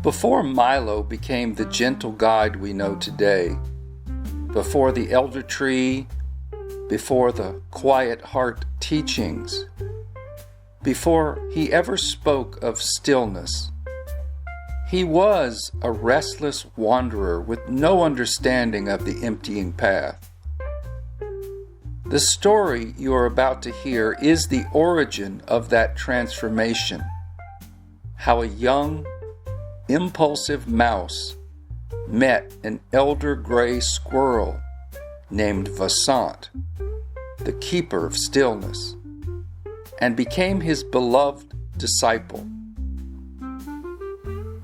Before Milo became the gentle guide we know today, before the elder tree, before the quiet heart teachings, before he ever spoke of stillness, he was a restless wanderer with no understanding of the emptying path. The story you are about to hear is the origin of that transformation, how a young, impulsive mouse met an elder gray squirrel named Vasant, the keeper of stillness, and became his beloved disciple.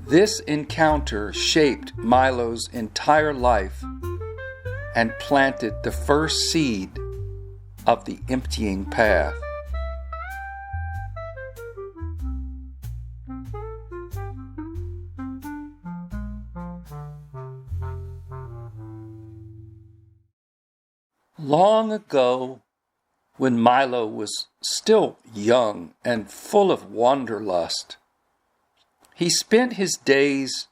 This encounter shaped Milo's entire life and planted the first seed of the emptying path. Long ago, when Milo was still young and full of wanderlust, he spent his days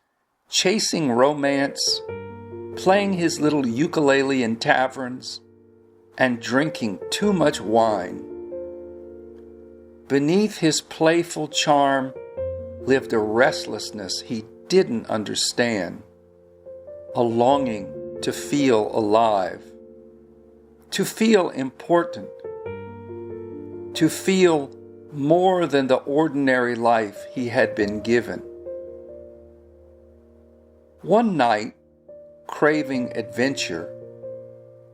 chasing romance, playing his little ukulele in taverns, and drinking too much wine. Beneath his playful charm lived a restlessness he didn't understand, a longing to feel alive, to feel important, to feel more than the ordinary life he had been given. One night, craving adventure,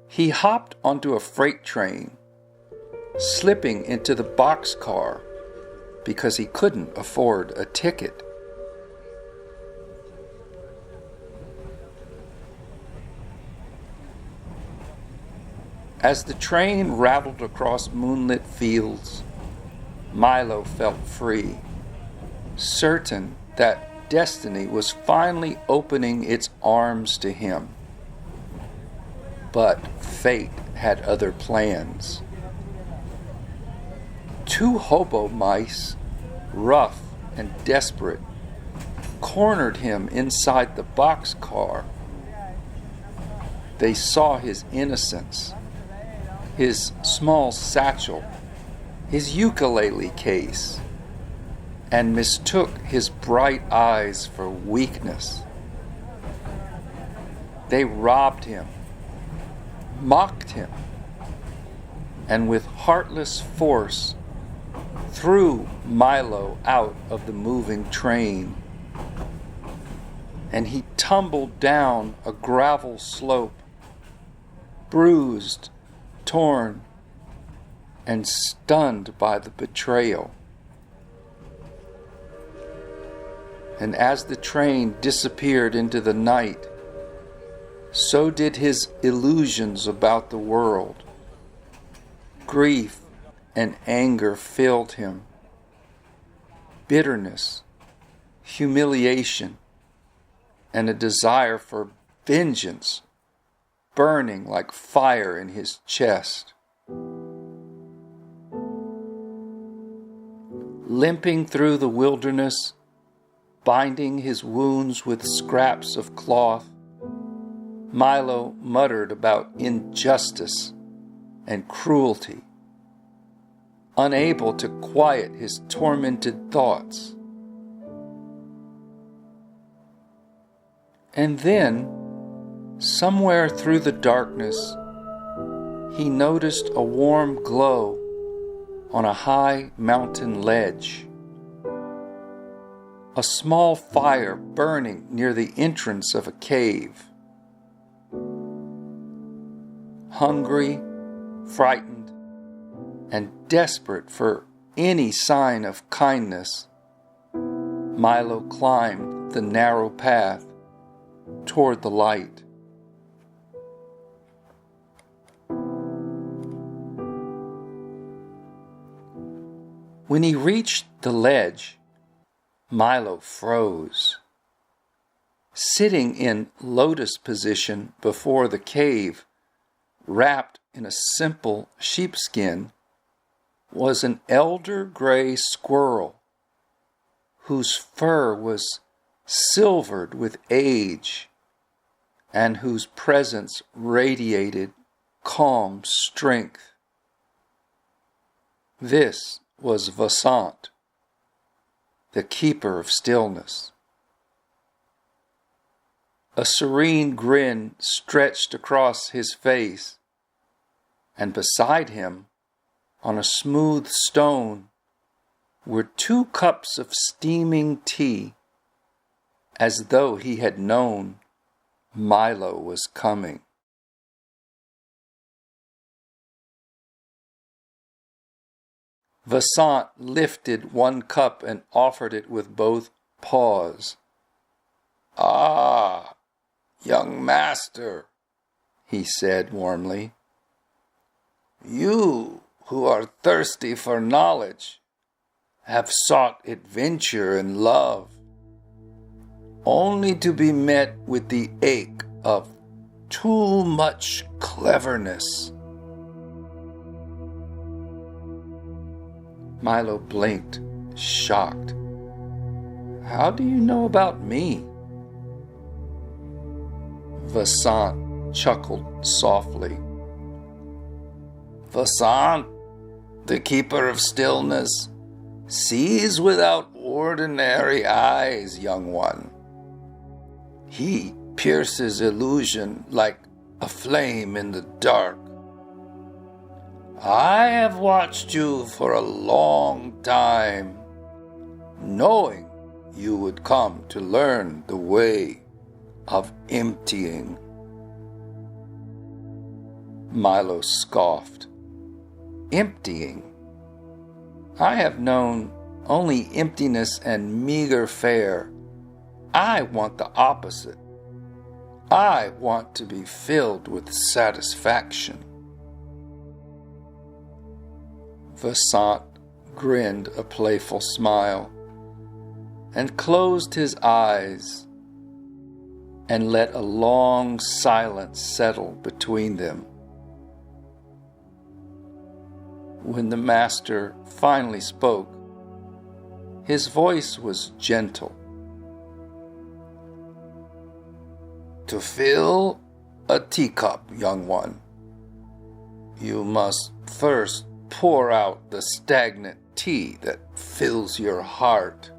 he hopped onto a freight train, slipping into the boxcar because he couldn't afford a ticket. As the train rattled across moonlit fields, Milo felt free, certain that destiny was finally opening its arms to him. But fate had other plans. Two hobo mice, rough and desperate, cornered him inside the boxcar. They saw his innocence, his small satchel, his ukulele case, and mistook his bright eyes for weakness. They robbed him, mocked him, and with heartless force threw Milo out of the moving train. And he tumbled down a gravel slope, bruised, torn, and stunned by the betrayal. And as the train disappeared into the night, so did his illusions about the world. Grief and anger filled him. Bitterness, humiliation, and a desire for vengeance burning like fire in his chest. Limping through the wilderness, binding his wounds with scraps of cloth, Milo muttered about injustice and cruelty, unable to quiet his tormented thoughts. And then Somewhere through the darkness, he noticed a warm glow on a high mountain ledge. A small fire burning near the entrance of a cave. Hungry, frightened, and desperate for any sign of kindness, Milo climbed the narrow path toward the light. When he reached the ledge, Milo froze. Sitting in lotus position before the cave, wrapped in a simple sheepskin, was an elder gray squirrel whose fur was silvered with age and whose presence radiated calm strength. This was Vasant, the keeper of stillness. A serene grin stretched across his face, and beside him, on a smooth stone, were 2 cups of steaming tea, as though he had known Milo was coming. Vasant lifted 1 cup and offered it with both paws. "Ah, young master," he said warmly, "you who are thirsty for knowledge have sought adventure and love, only to be met with the ache of too much cleverness." Milo blinked, shocked. "How do you know about me?" Vasant chuckled softly. "Vasant, the keeper of stillness, sees without ordinary eyes, young one. He pierces illusion like a flame in the dark. I have watched you for a long time, knowing you would come to learn the way of emptying." Milo scoffed. "Emptying? I have known only emptiness and meager fare. I want the opposite. I want to be filled with satisfaction." Vasant grinned a playful smile and closed his eyes and let a long silence settle between them. When the master finally spoke, his voice was gentle. "To fill a teacup, young one, you must first pour out the stagnant tea that fills your heart.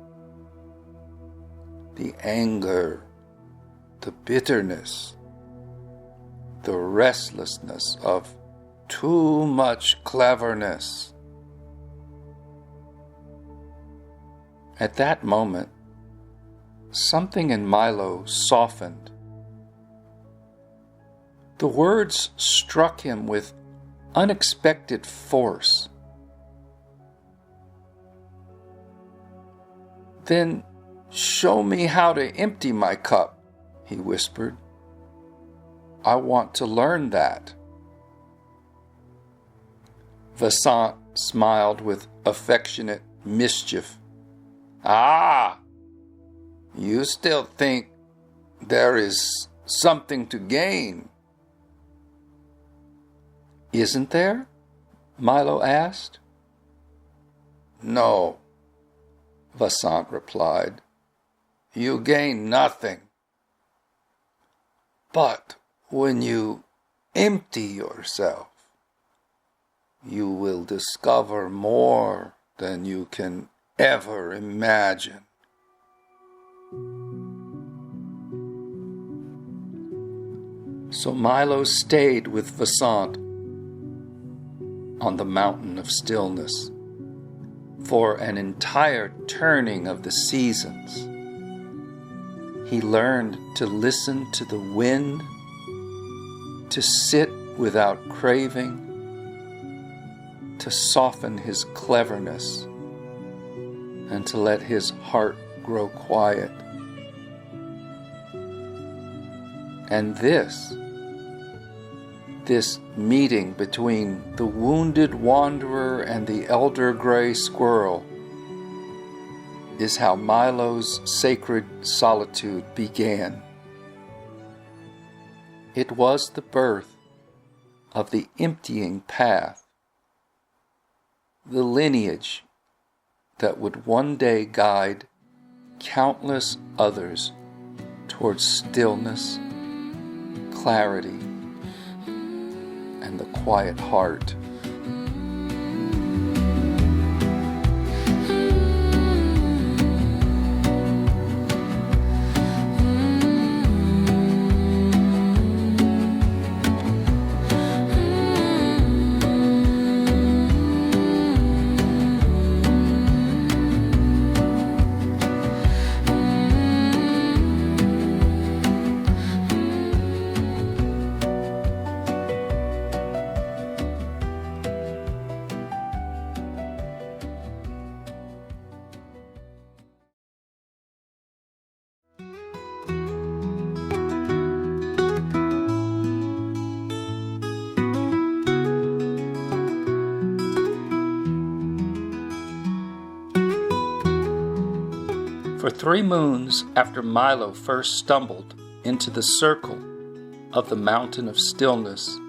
The anger, the bitterness, the restlessness of too much cleverness." At that moment, something in Milo softened. The words struck him with unexpected force. "Then show me how to empty my cup," he whispered. "I want to learn that." Vasant smiled with affectionate mischief. "Ah, you still think there is something to gain?" "Isn't there?" Milo asked. "No," Vasant replied. "You gain nothing. But when you empty yourself, you will discover more than you can ever imagine." So Milo stayed with Vasant on the Mountain of Stillness for an entire turning of the seasons. He learned to listen to the wind, to sit without craving, to soften his cleverness, and to let his heart grow quiet. And this meeting between the wounded wanderer and the elder gray squirrel is how Milo's sacred solitude began. It was the birth of the emptying path, the lineage that would one day guide countless others towards stillness, clarity, and the quiet heart. For 3 moons after Milo first stumbled into the circle of the Mountain of Stillness,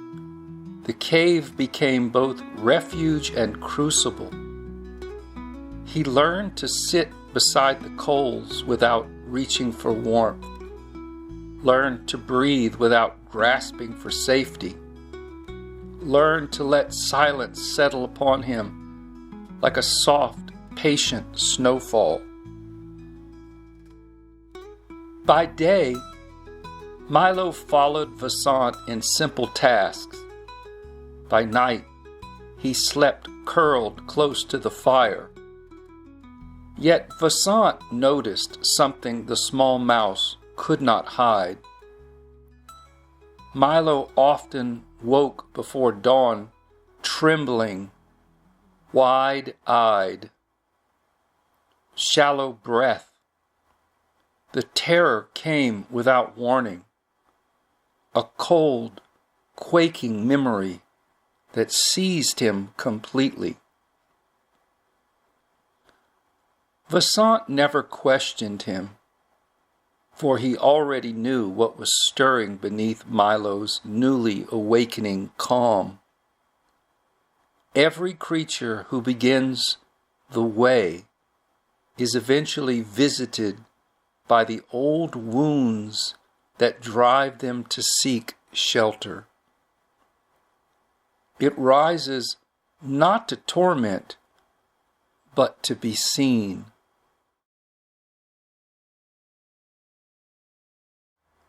the cave became both refuge and crucible. He learned to sit beside the coals without reaching for warmth, learned to breathe without grasping for safety, learned to let silence settle upon him like a soft, patient snowfall. By day, Milo followed Vasant in simple tasks. By night, he slept curled close to the fire. Yet Vasant noticed something the small mouse could not hide. Milo often woke before dawn, trembling, wide-eyed, shallow breath. The terror came without warning, a cold, quaking memory that seized him completely. Vasant never questioned him, for he already knew what was stirring beneath Milo's newly awakening calm. Every creature who begins the way is eventually visited by the old wounds that drive them to seek shelter. It rises not to torment, but to be seen.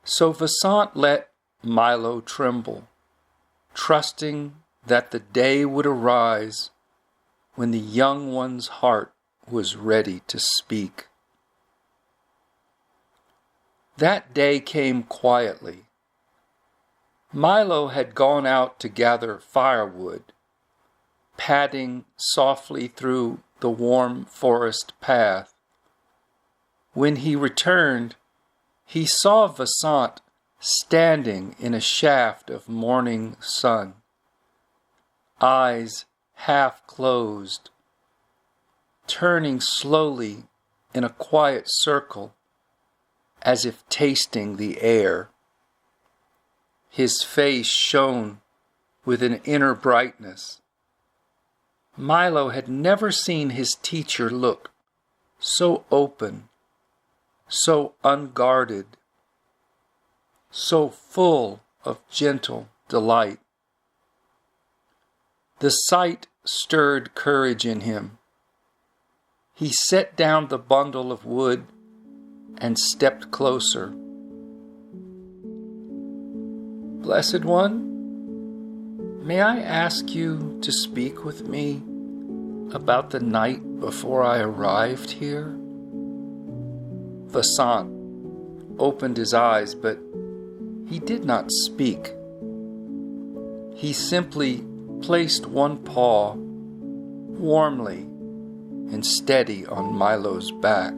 So Vasant let Milo tremble, trusting that the day would arise when the young one's heart was ready to speak. That day came quietly. Milo had gone out to gather firewood, padding softly through the warm forest path. When he returned, he saw Vasant standing in a shaft of morning sun, eyes half closed, turning slowly in a quiet circle, as if tasting the air. His face shone with an inner brightness. Milo had never seen his teacher look so open, so unguarded, so full of gentle delight. The sight stirred courage in him. He set down the bundle of wood and stepped closer. Blessed One, may I ask you to speak with me about the night before I arrived here? Vasant opened his eyes, but he did not speak. He simply placed one paw warmly and steady on Milo's back.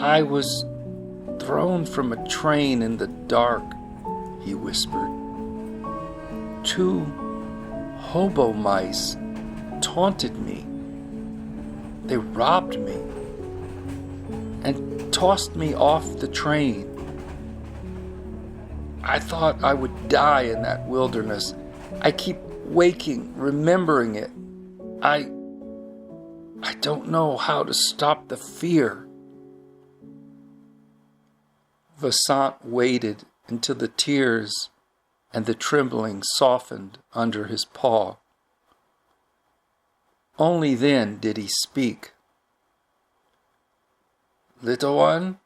I was thrown from a train in the dark, he whispered. 2 hobo mice taunted me. They robbed me and tossed me off the train. I thought I would die in that wilderness. I keep waking, remembering it. I don't know how to stop the fear. Vasant waited until the tears and the trembling softened under his paw. Only then did he speak. Little one,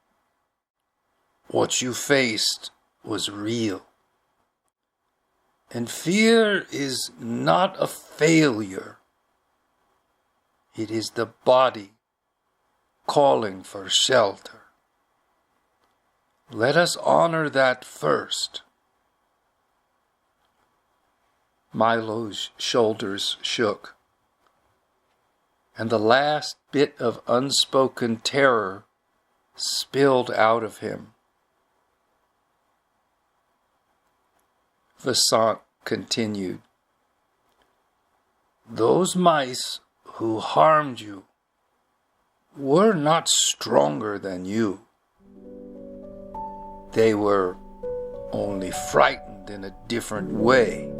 what you faced was real. And fear is not a failure. It is the body calling for shelter. Let us honor that first. Milo's shoulders shook, and the last bit of unspoken terror spilled out of him. Vasant continued, Those mice who harmed you were not stronger than you. They were only frightened in a different way.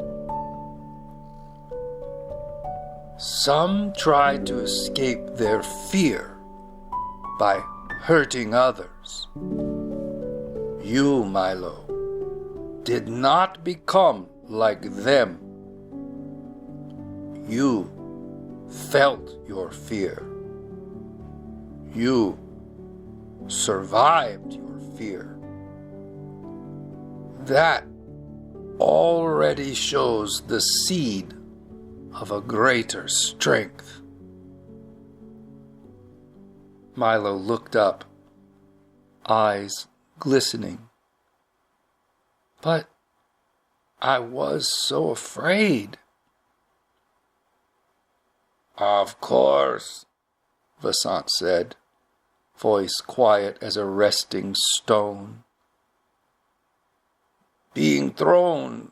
Some tried to escape their fear by hurting others. You, Milo, did not become like them. You felt your fear. You survived your fear. That already shows the seed of a greater strength. Milo looked up, eyes glistening. But I was so afraid. Of course, Vasant said, voice quiet as a resting stone. Being thrown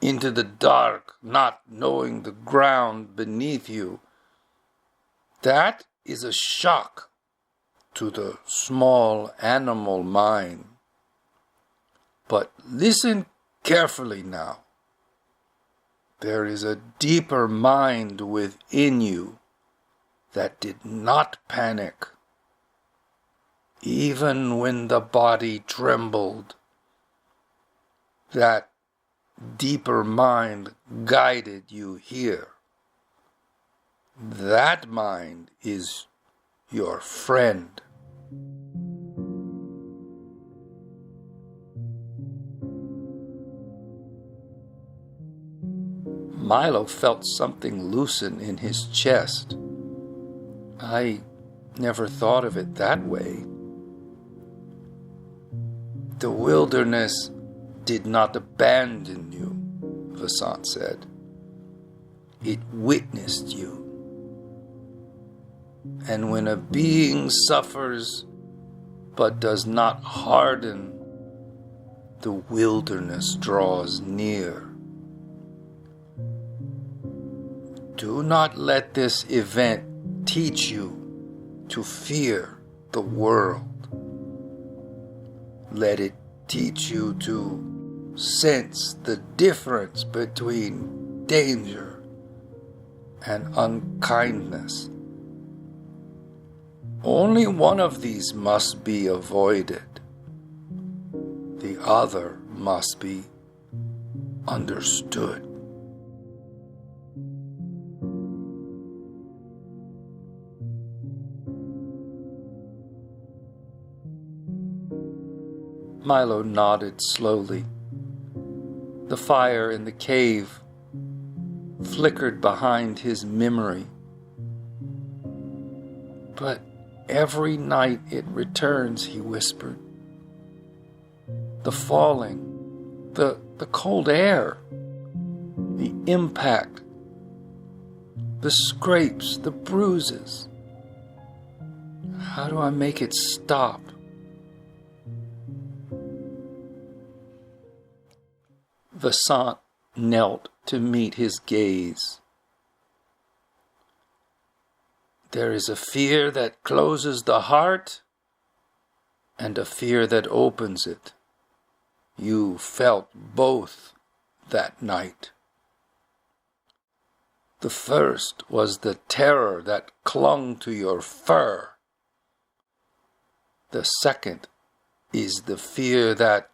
into the dark, not knowing the ground beneath you, that is a shock to the small animal mind. But listen carefully now. There is a deeper mind within you that did not panic, even when the body trembled. That deeper mind guided you here. That mind is your friend. Milo felt something loosen in his chest. I never thought of it that way. The wilderness did not abandon you, Vasant said. It witnessed you. And when a being suffers but does not harden, the wilderness draws near. Do not let this event teach you to fear the world. Let it teach you to sense the difference between danger and unkindness. Only one of these must be avoided. The other must be understood. Milo nodded slowly. The fire in the cave flickered behind his memory. But every night it returns, he whispered. The falling, the cold air, the impact, the scrapes, the bruises. How do I make it stop? Vasant knelt to meet his gaze. There is a fear that closes the heart and a fear that opens it. You felt both that night. The first was the terror that clung to your fur. The second is the fear that,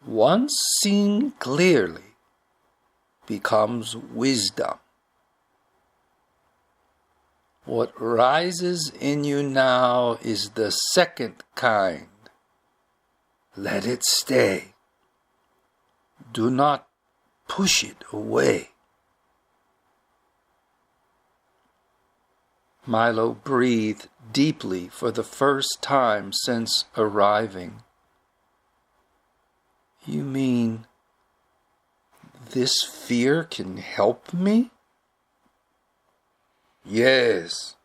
once seen clearly, becomes wisdom. What rises in you now is the second kind. Let it stay. Do not push it away. Milo breathed deeply for the first time since arriving. You mean this fear can help me? Yes,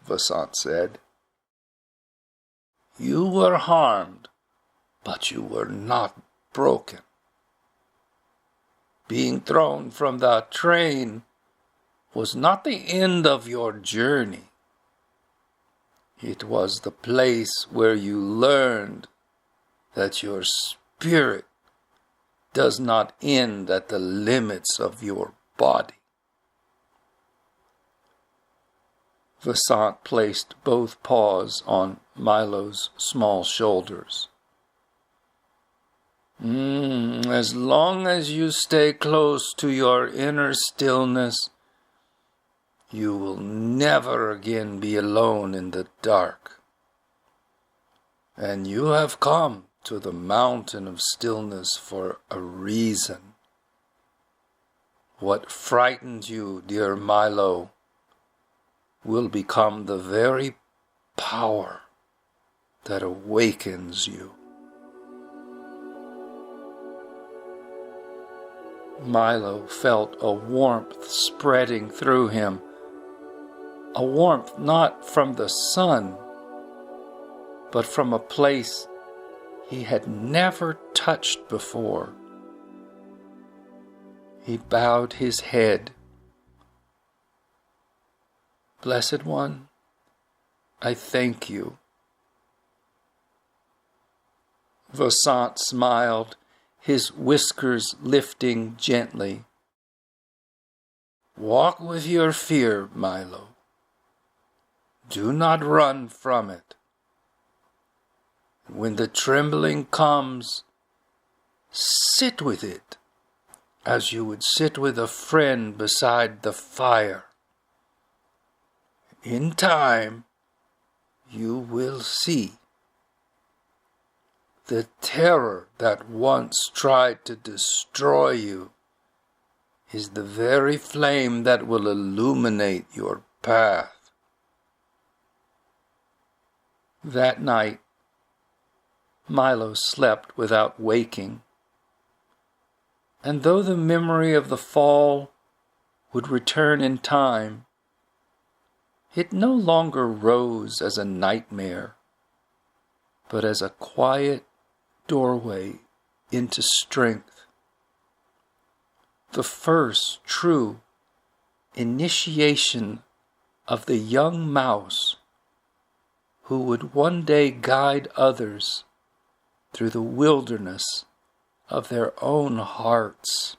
Vasant said. You were harmed, but you were not broken. Being thrown from the train was not the end of your journey. It was the place where you learned that your spirit does not end at the limits of your body. Vasant placed both paws on Milo's small shoulders. As long as you stay close to your inner stillness, you will never again be alone in the dark. And you have come to the Mountain of Stillness for a reason. What frightened you, dear Milo, will become the very power that awakens you. Milo felt a warmth spreading through him, a warmth not from the sun, but from a place he had never touched before. He bowed his head. Blessed One, I thank you. Vasant smiled, his whiskers lifting gently. Walk with your fear, Milo. Do not run from it. When the trembling comes, sit with it as you would sit with a friend beside the fire. In time, you will see. The terror that once tried to destroy you is the very flame that will illuminate your path. That night, Milo slept without waking, and though the memory of the fall would return in time, it no longer rose as a nightmare, but as a quiet doorway into strength. The first true initiation of the young mouse who would one day guide others through the wilderness of their own hearts.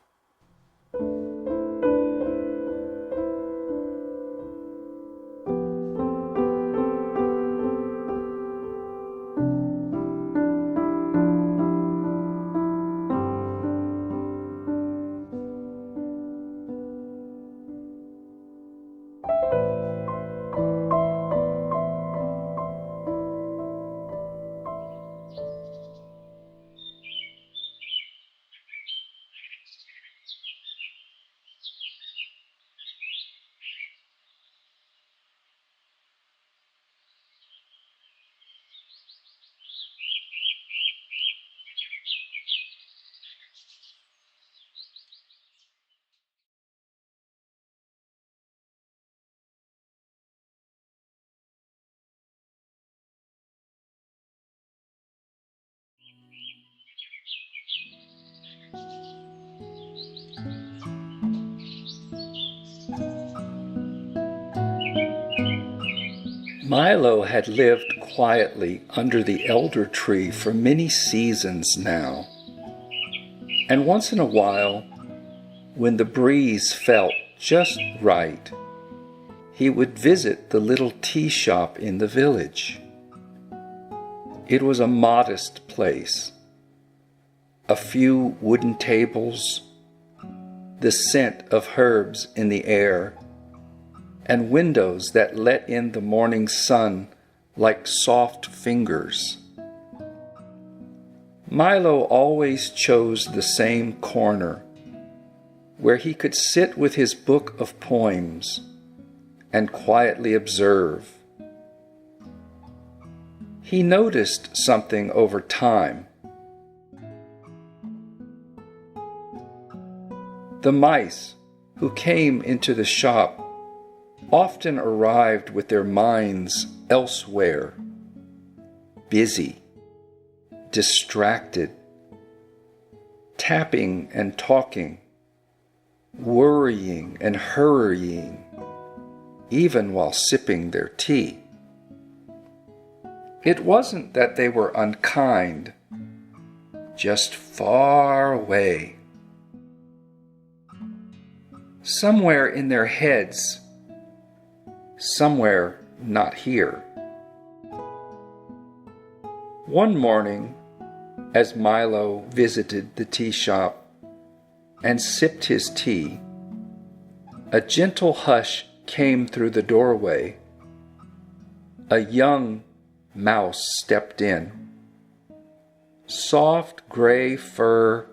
Milo had lived quietly under the elder tree for many seasons now, and once in a while, when the breeze felt just right, he would visit the little tea shop in the village. It was a modest place. A few wooden tables, the scent of herbs in the air, and windows that let in the morning sun like soft fingers. Milo always chose the same corner, where he could sit with his book of poems and quietly observe. He noticed something over time. The mice who came into the shop often arrived with their minds elsewhere, busy, distracted, tapping and talking, worrying and hurrying, even while sipping their tea. It wasn't that they were unkind, just far away. Somewhere in their heads, somewhere not here. One morning, as Milo visited the tea shop and sipped his tea, a gentle hush came through the doorway. A young mouse stepped in. Soft gray fur,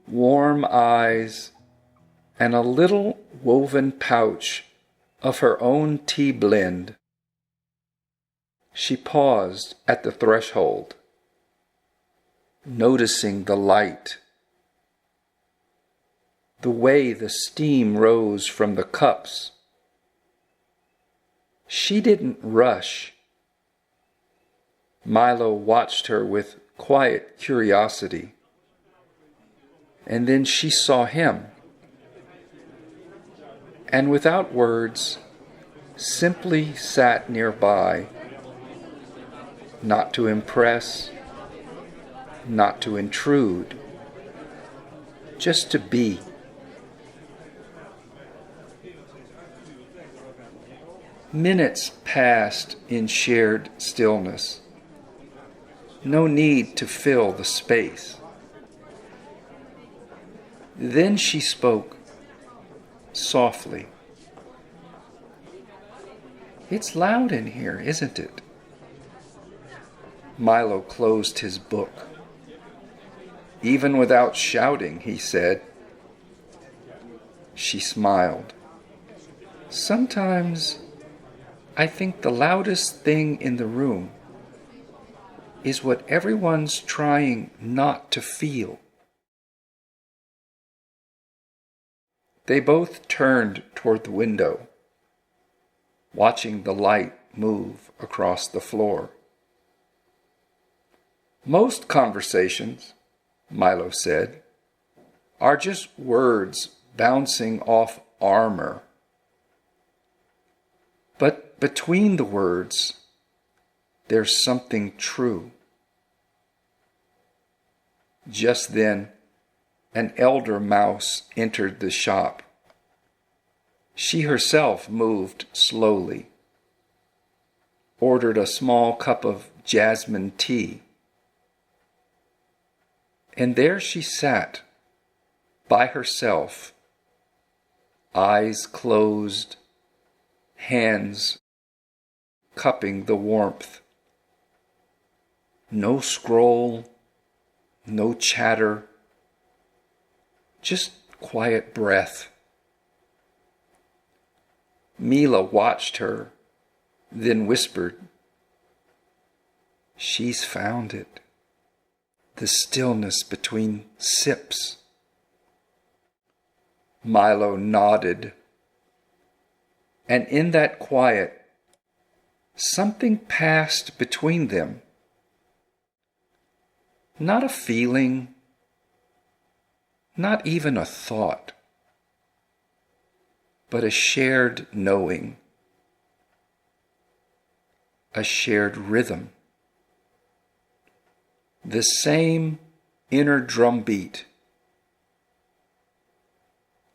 warm eyes, and a little woven pouch of her own tea blend. She paused at the threshold, noticing the light, the way the steam rose from the cups. She didn't rush. Milo watched her with quiet curiosity, and then she saw him, and without words, simply sat nearby, not to impress, not to intrude, just to be. Minutes passed in shared stillness. No need to fill the space. Then she spoke, softly. "It's loud in here, isn't it?" Milo closed his book. "Even without shouting," he said. She smiled. "Sometimes I think the loudest thing in the room is what everyone's trying not to feel." They both turned toward the window, watching the light move across the floor. "Most conversations," Milo said, "are just words bouncing off armor. But between the words, there's something true." Just then, an elder mouse entered the shop. She herself moved slowly, ordered a small cup of jasmine tea, and there she sat, by herself, eyes closed, hands cupping the warmth. No scroll, no chatter, just quiet breath. Mila watched her, then whispered, "She's found it. The stillness between sips." Milo nodded, and in that quiet, something passed between them. Not a feeling, not even a thought, but a shared knowing. a shared rhythm. The same inner drumbeat,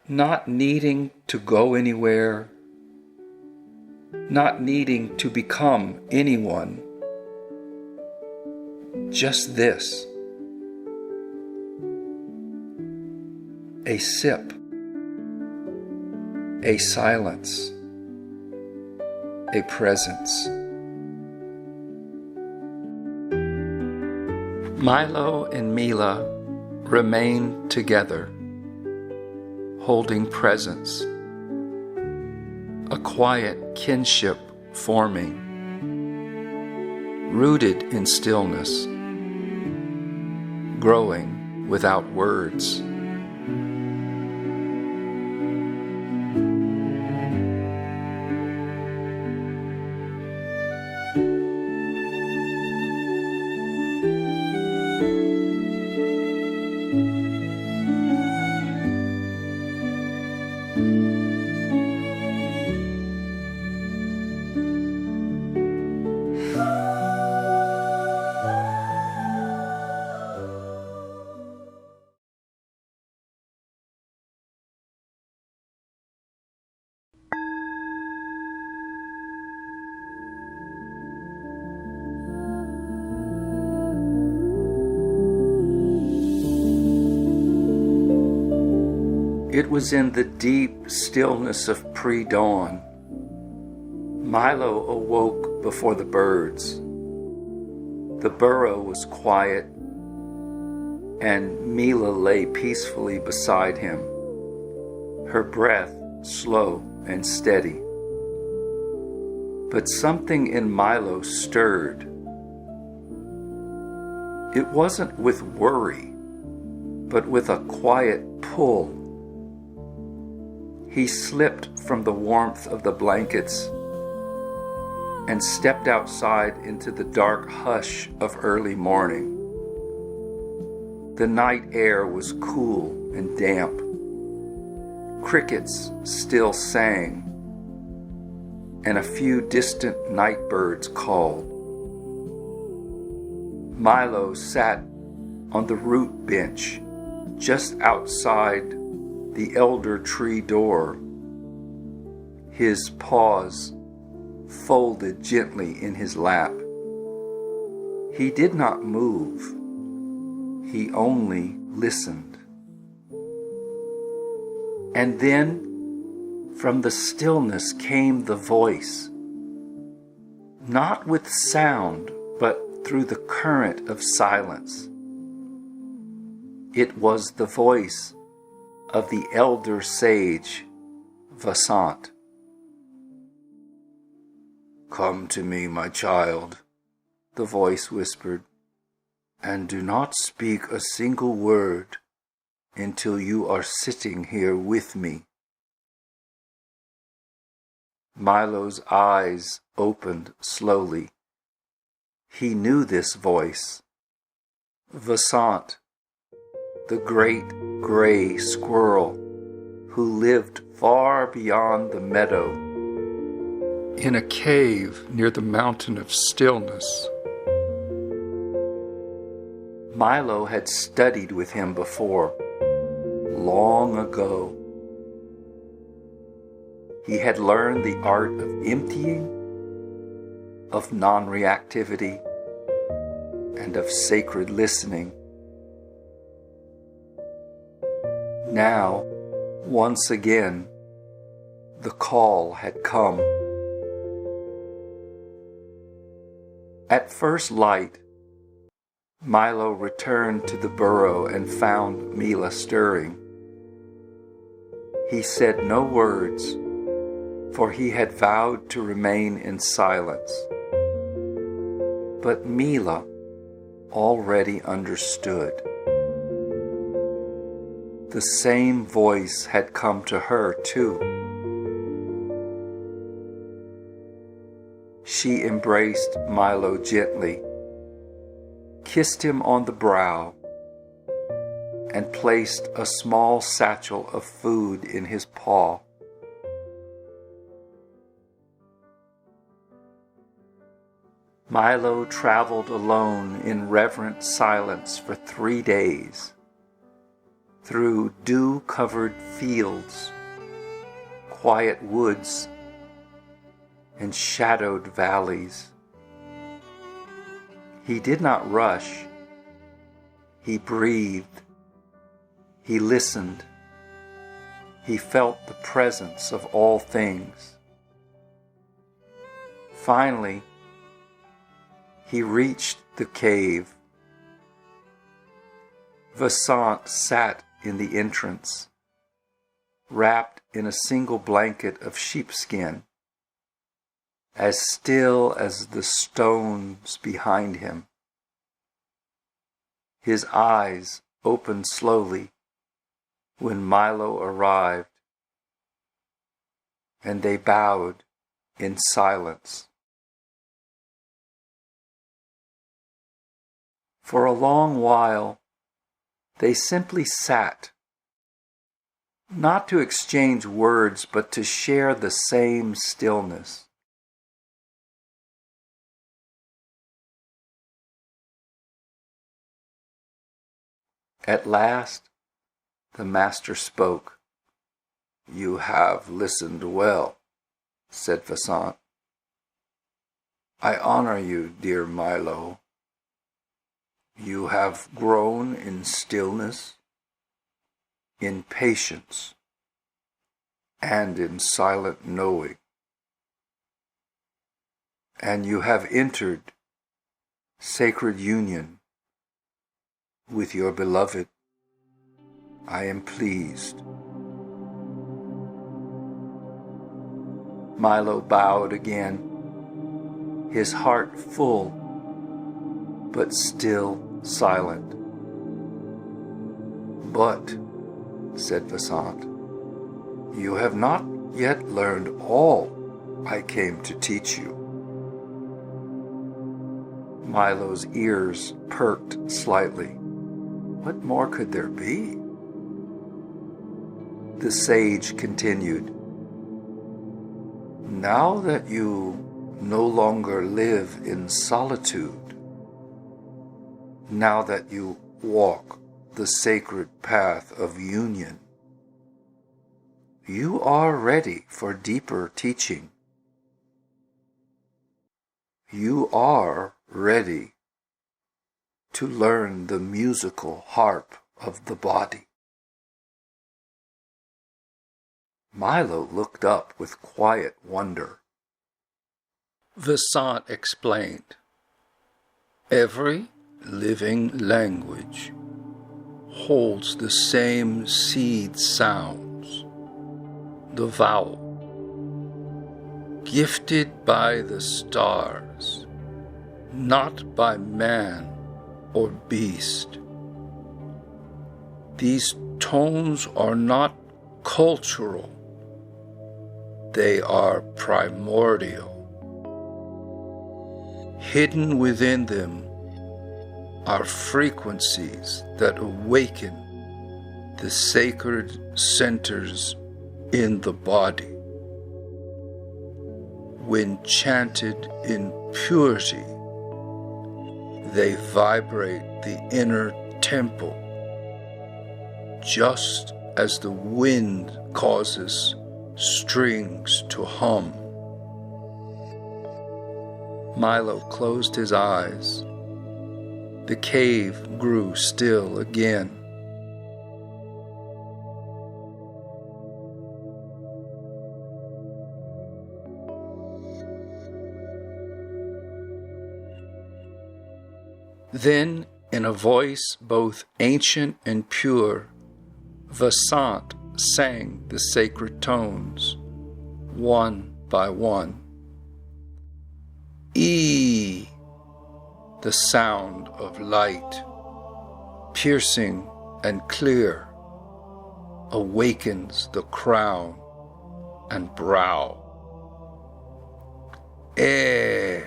not needing to go anywhere, not needing to become anyone. Just this. A sip, a silence, a presence. Milo and Mila remain together, holding presence, a quiet kinship forming, rooted in stillness, growing without words. It was in the deep stillness of pre-dawn. Milo awoke before the birds. The burrow was quiet, and Mila lay peacefully beside him, her breath slow and steady. But something in Milo stirred. It wasn't with worry, but with a quiet pull. He slipped from the warmth of the blankets and stepped outside into the dark hush of early morning. The night air was cool and damp. Crickets still sang, and a few distant night birds called. Milo sat on the root bench just outside the elder tree door, his paws folded gently in his lap. He did not move. He only listened. And then from the stillness came the voice, not with sound, but through the current of silence. It was the voice of the elder sage, Vasant. "Come to me, my child," the voice whispered, "and do not speak a single word until you are sitting here with me." Milo's eyes opened slowly. He knew this voice. Vasant, the great gray squirrel who lived far beyond the meadow, in a cave near the Mountain of Stillness. Milo had studied with him before, long ago. He had learned the art of emptying, of non-reactivity, and of sacred listening. Now, once again, the call had come. At first light, Milo returned to the burrow and found Mila stirring. He said no words, for he had vowed to remain in silence. But Mila already understood. The same voice had come to her too. She embraced Milo gently, kissed him on the brow, and placed a small satchel of food in his paw. Milo traveled alone in reverent silence for 3 days, through dew-covered fields, quiet woods, and shadowed valleys. He did not rush. He breathed. He listened. He felt the presence of all things. Finally, he reached the cave. Vasant sat in the entrance, wrapped in a single blanket of sheepskin, as still as the stones behind him. His eyes opened slowly when Milo arrived, and they bowed in silence. For a long while, they simply sat, not to exchange words, but to share the same stillness. At last, the master spoke. "You have listened well," said Vasant. "I honor you, dear Milo. You have grown in stillness, in patience, and in silent knowing. And you have entered sacred union with your beloved. I am pleased." Milo bowed again, his heart full, but still silent. "But," said Vasant, "you have not yet learned all I came to teach you." Milo's ears perked slightly. What more could there be? The sage continued, "Now that you no longer live in solitude, now that you walk the sacred path of union, you are ready for deeper teaching. You are ready to learn the musical harp of the body." Milo looked up with quiet wonder. Vasant explained, "Every living language holds the same seed sounds, the vowel, gifted by the stars, not by man or beast. These tones are not cultural. They are primordial. Hidden within them are frequencies that awaken the sacred centers in the body. When chanted in purity, they vibrate the inner temple, just as the wind causes strings to hum." Milo closed his eyes. The cave grew still again. Then, in a voice both ancient and pure, Vasant sang the sacred tones, one by one. E, the sound of light, piercing and clear, awakens the crown and brow. E,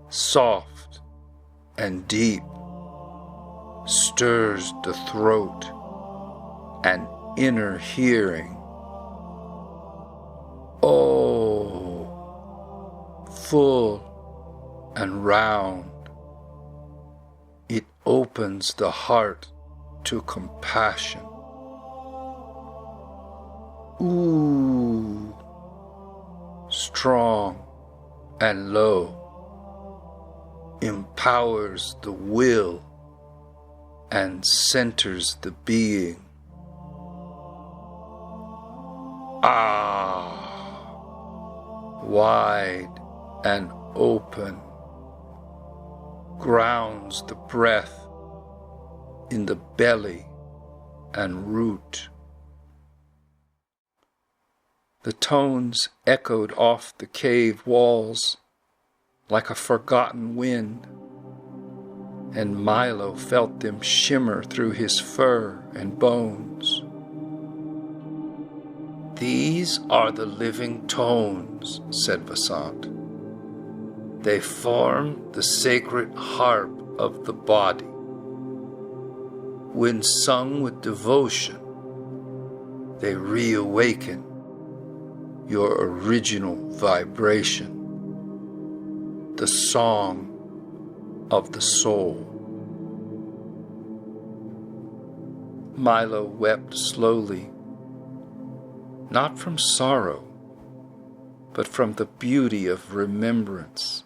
soft and deep, stirs the throat and inner hearing. O, full and round. It opens the heart to compassion. Ooh, strong and low, empowers the will and centers the being. Ah, wide and open, grounds the breath in the belly and root. The tones echoed off the cave walls like a forgotten wind, and Milo felt them shimmer through his fur and bones. "These are the living tones," said Vasant. "They form the sacred harp of the body. When sung with devotion, they reawaken your original vibration, the song of the soul." Milo wept slowly, not from sorrow, but from the beauty of remembrance.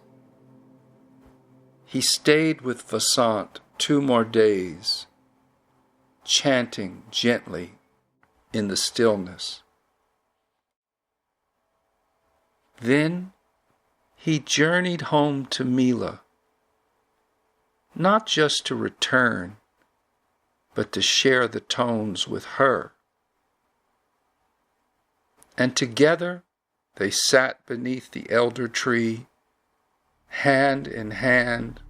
He stayed with Vasant 2 more days, chanting gently in the stillness. Then he journeyed home to Mila, not just to return, but to share the tones with her. And together they sat beneath the elder tree, hand in hand,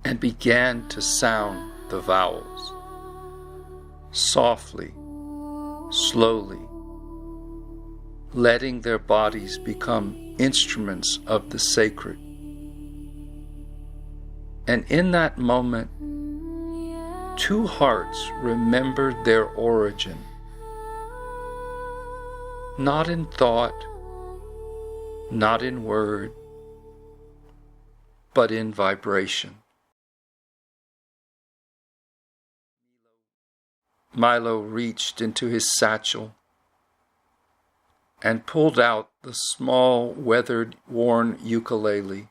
and began to sound the vowels, softly, slowly, letting their bodies become instruments of the sacred. And in that moment, 2 hearts remembered their origin, not in thought, not in word, but in vibration. Milo reached into his satchel and pulled out the small, weathered, worn ukulele,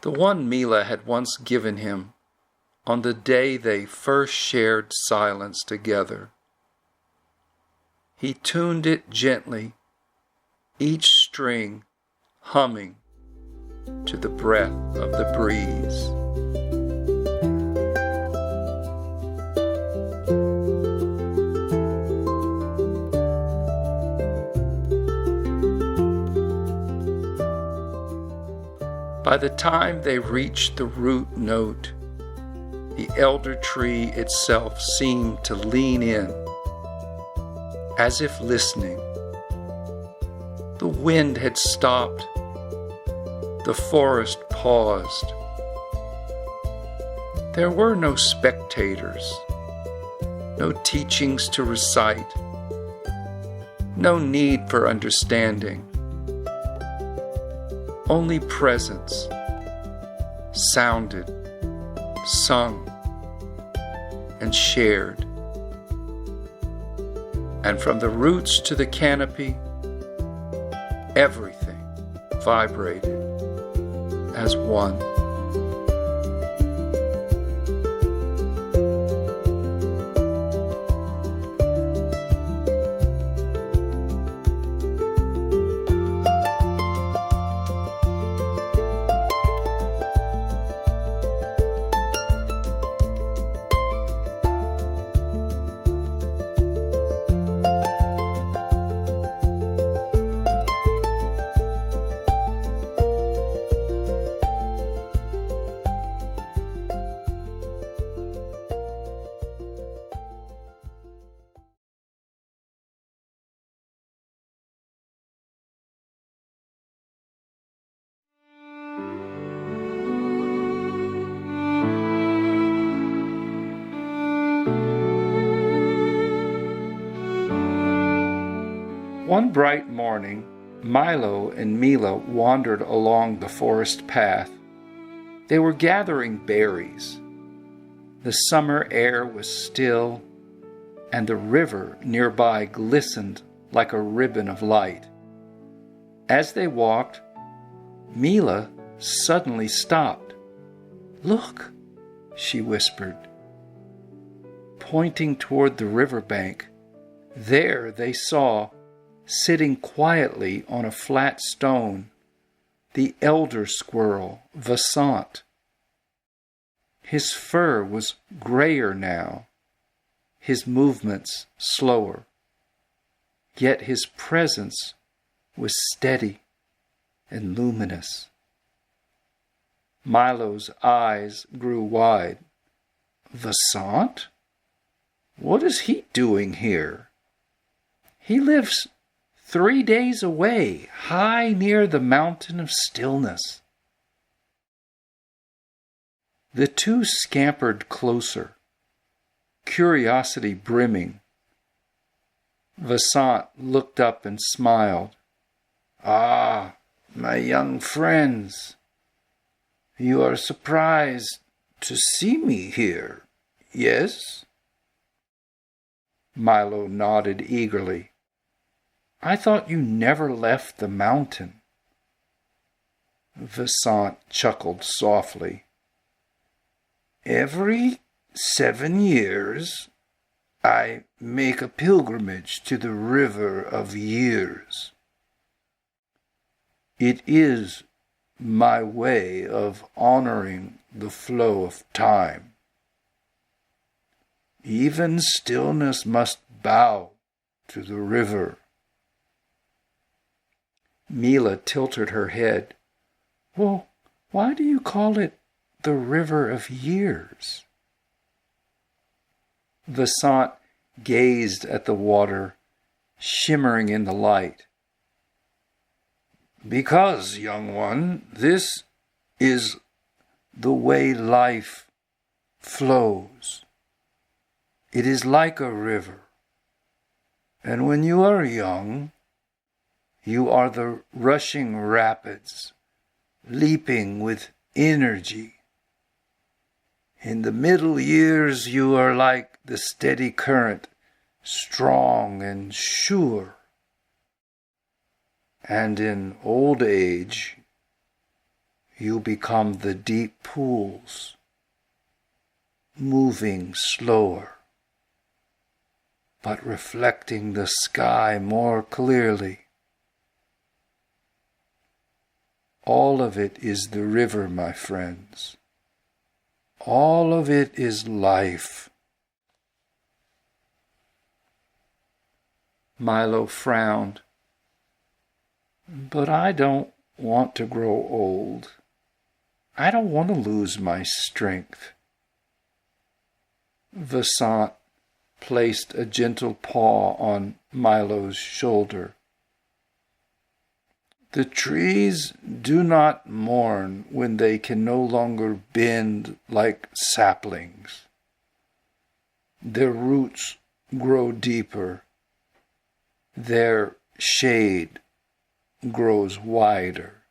the one Mila had once given him on the day they first shared silence together. He tuned it gently, each string humming to the breath of the breeze. By the time they reached the root note, the elder tree itself seemed to lean in, as if listening. The wind had stopped. The forest paused. There were no spectators, no teachings to recite, no need for understanding. Only presence, sounded, sung, and shared. And from the roots to the canopy, everything vibrated as one. One bright morning, Milo and Mila wandered along the forest path. They were gathering berries. The summer air was still, and the river nearby glistened like a ribbon of light. As they walked, Mila suddenly stopped. "Look," she whispered. Pointing toward the riverbank, there they saw, sitting quietly on a flat stone, the elder squirrel, Vasant. His fur was grayer now, his movements slower, yet his presence was steady and luminous. Milo's eyes grew wide. "Vasant? What is he doing here? He lives 3 days away, high near the Mountain of Stillness." The two scampered closer, curiosity brimming. Vasant looked up and smiled. "Ah, my young friends, you are surprised to see me here, yes?" Milo nodded eagerly. "I thought you never left the mountain." Vasant chuckled softly. "Every 7 years, I make a pilgrimage to the river of years. It is my way of honoring the flow of time. Even stillness must bow to the river." Mila tilted her head. "Well, why do you call it the river of years?" Vasant gazed at the water, shimmering in the light. "Because, young one, this is the way life flows. It is like a river, and when you are young, you are the rushing rapids, leaping with energy. In the middle years, you are like the steady current, strong and sure. And in old age, you become the deep pools, moving slower, but reflecting the sky more clearly. All of it is the river, my friends. All of it is life." Milo frowned. "But I don't want to grow old. I don't want to lose my strength." Vasant placed a gentle paw on Milo's shoulder. "The trees do not mourn when they can no longer bend like saplings. Their roots grow deeper. Their shade grows wider.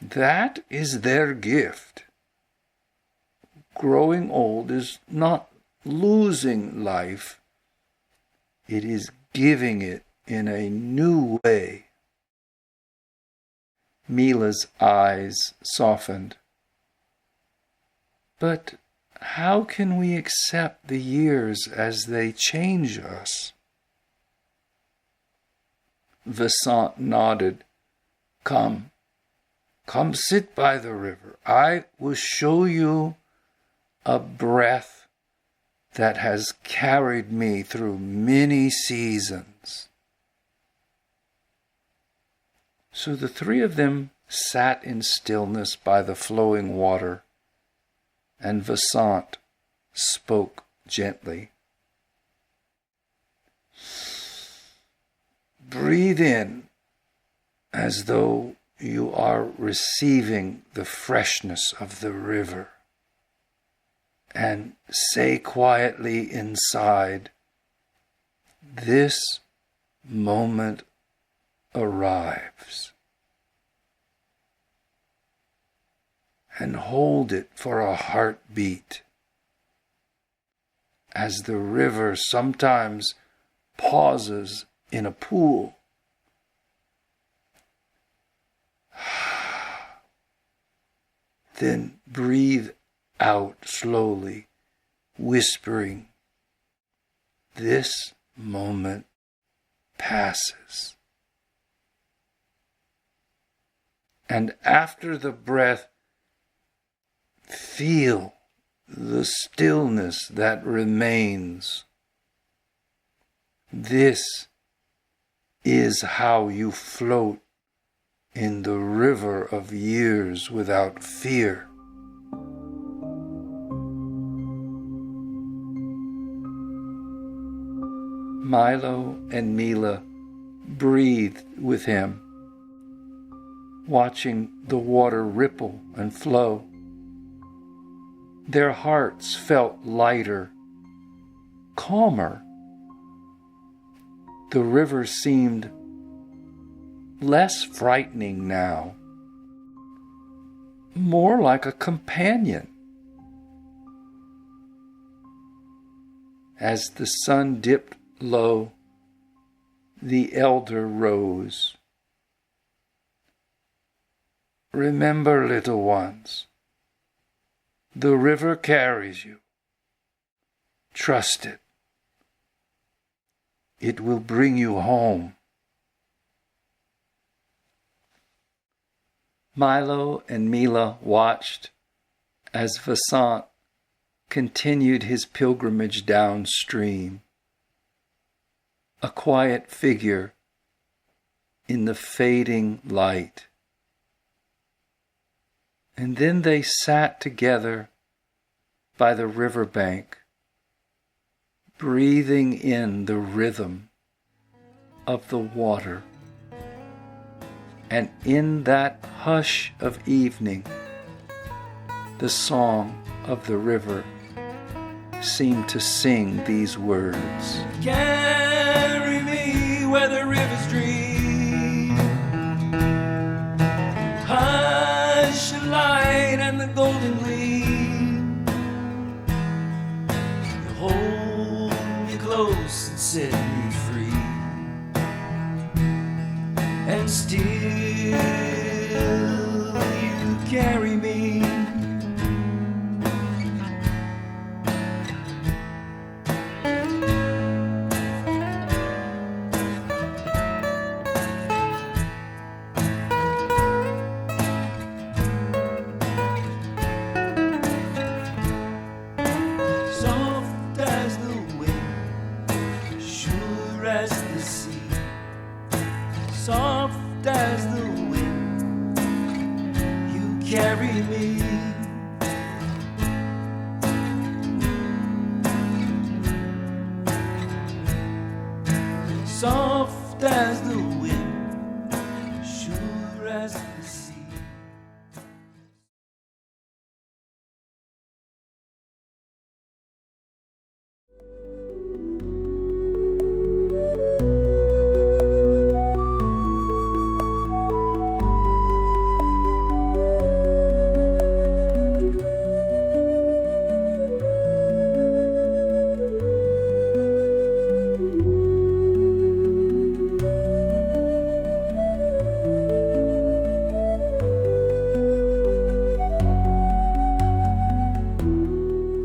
That is their gift. Growing old is not losing life. It is giving it in a new way." Mila's eyes softened. "But how can we accept the years as they change us?" Vasant nodded. Come sit by the river. I will show you a breath that has carried me through many seasons." So the three of them sat in stillness by the flowing water, and Vasant spoke gently. "Breathe in as though you are receiving the freshness of the river, and say quietly inside, 'This moment arrives. And hold it for a heartbeat, as the river sometimes pauses in a pool. Then breathe out slowly, whispering, "This moment passes." And after the breath, feel the stillness that remains. This is how you float in the river of years without fear. Milo and Mila breathed with him, watching the water ripple and flow. Their hearts felt lighter, calmer. The river seemed less frightening now, more like a companion. As the sun dipped low, the elder rose. "Remember, little ones, the river carries you. Trust it. It will bring you home." Milo and Mila watched as Vasant continued his pilgrimage downstream, a quiet figure in the fading light. And then they sat together by the riverbank, breathing in the rhythm of the water. And in that hush of evening, the song of the river seemed to sing these words. "Carry me where the rivers dream. Hush the light and the golden gleam. You hold me close and set me free. And still you carry me. Soft as the wind, sure as the sea. Soft as the wind, you carry me. Soft as the wind, sure as the sea.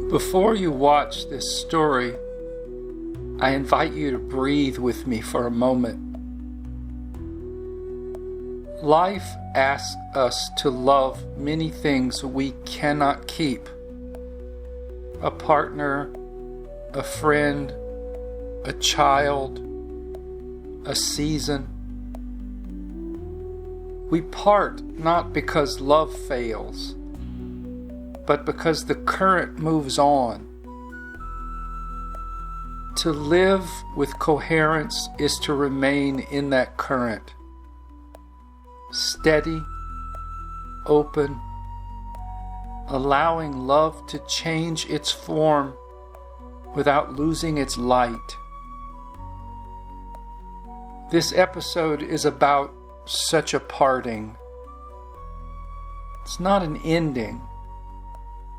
Before you watch this story, I invite you to breathe with me for a moment. Life asks us to love many things we cannot keep. A partner, a friend, a child, a season. We part not because love fails, but because the current moves on. To live with coherence is to remain in that current, steady, open, allowing love to change its form without losing its light. This episode is about such a parting. It's not an ending,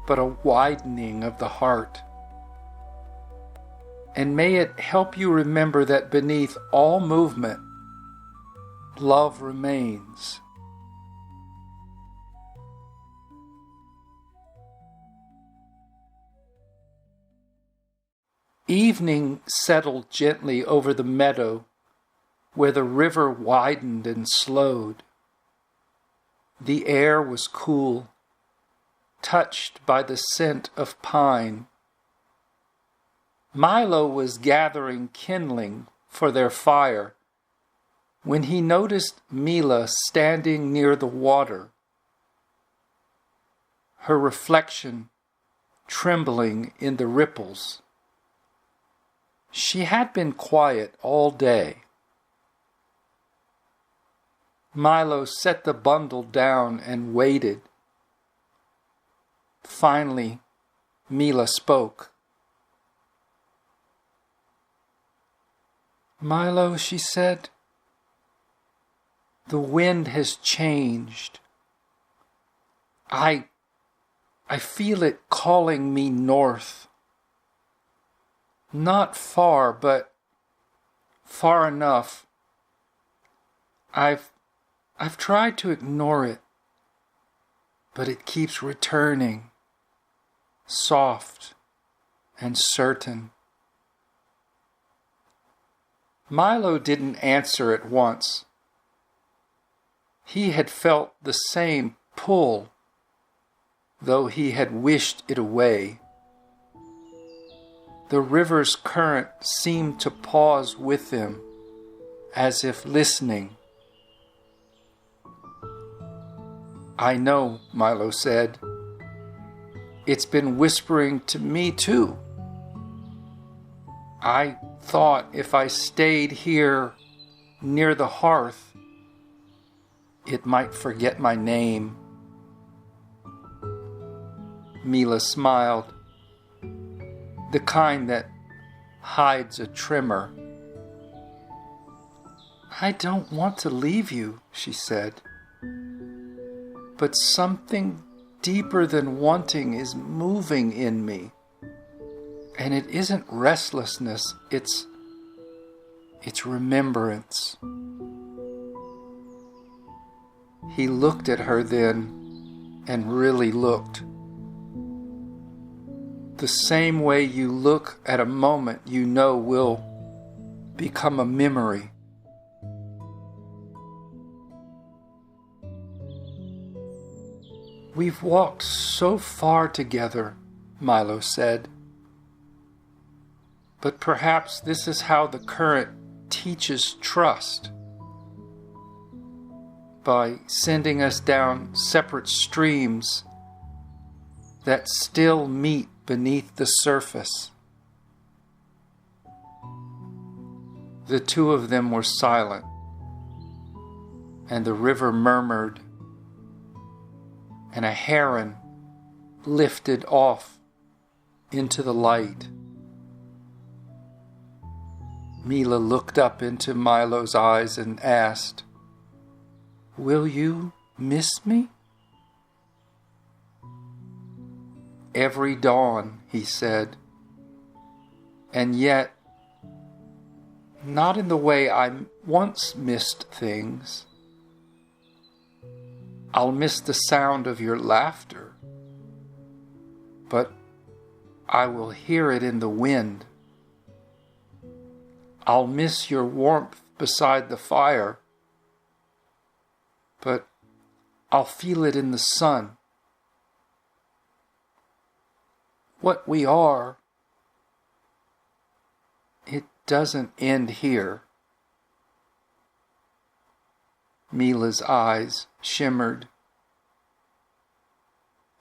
but a widening of the heart. And may it help you remember that beneath all movement, love remains. Evening settled gently over the meadow where the river widened and slowed. The air was cool, touched by the scent of pine. Milo was gathering kindling for their fire when he noticed Mila standing near the water, her reflection trembling in the ripples. She had been quiet all day. Milo set the bundle down and waited. Finally, Mila spoke. "Milo," she said, "the wind has changed. I feel it calling me north. Not far, but far enough. I've tried to ignore it, but it keeps returning, soft and certain." Milo didn't answer at once. He had felt the same pull, though he had wished it away. The river's current seemed to pause with him, as if listening. "I know," Milo said. "It's been whispering to me too. I thought if I stayed here near the hearth, it might forget my name." Mila smiled, the kind that hides a tremor. "I don't want to leave you," she said. "But something deeper than wanting is moving in me. And it isn't restlessness, it's remembrance." He looked at her then, and really looked. The same way you look at a moment you know will become a memory. "We've walked so far together," Milo said. "But perhaps this is how the current teaches trust. By sending us down separate streams that still meet beneath the surface." The two of them were silent, and the river murmured, and a heron lifted off into the light. Mila looked up into Milo's eyes and asked, "Will you miss me?" "Every dawn," he said, "and yet not in the way I once missed things. I'll miss the sound of your laughter, but I will hear it in the wind. I'll miss your warmth beside the fire, but I'll feel it in the sun. What we are, it doesn't end here." Mila's eyes shimmered,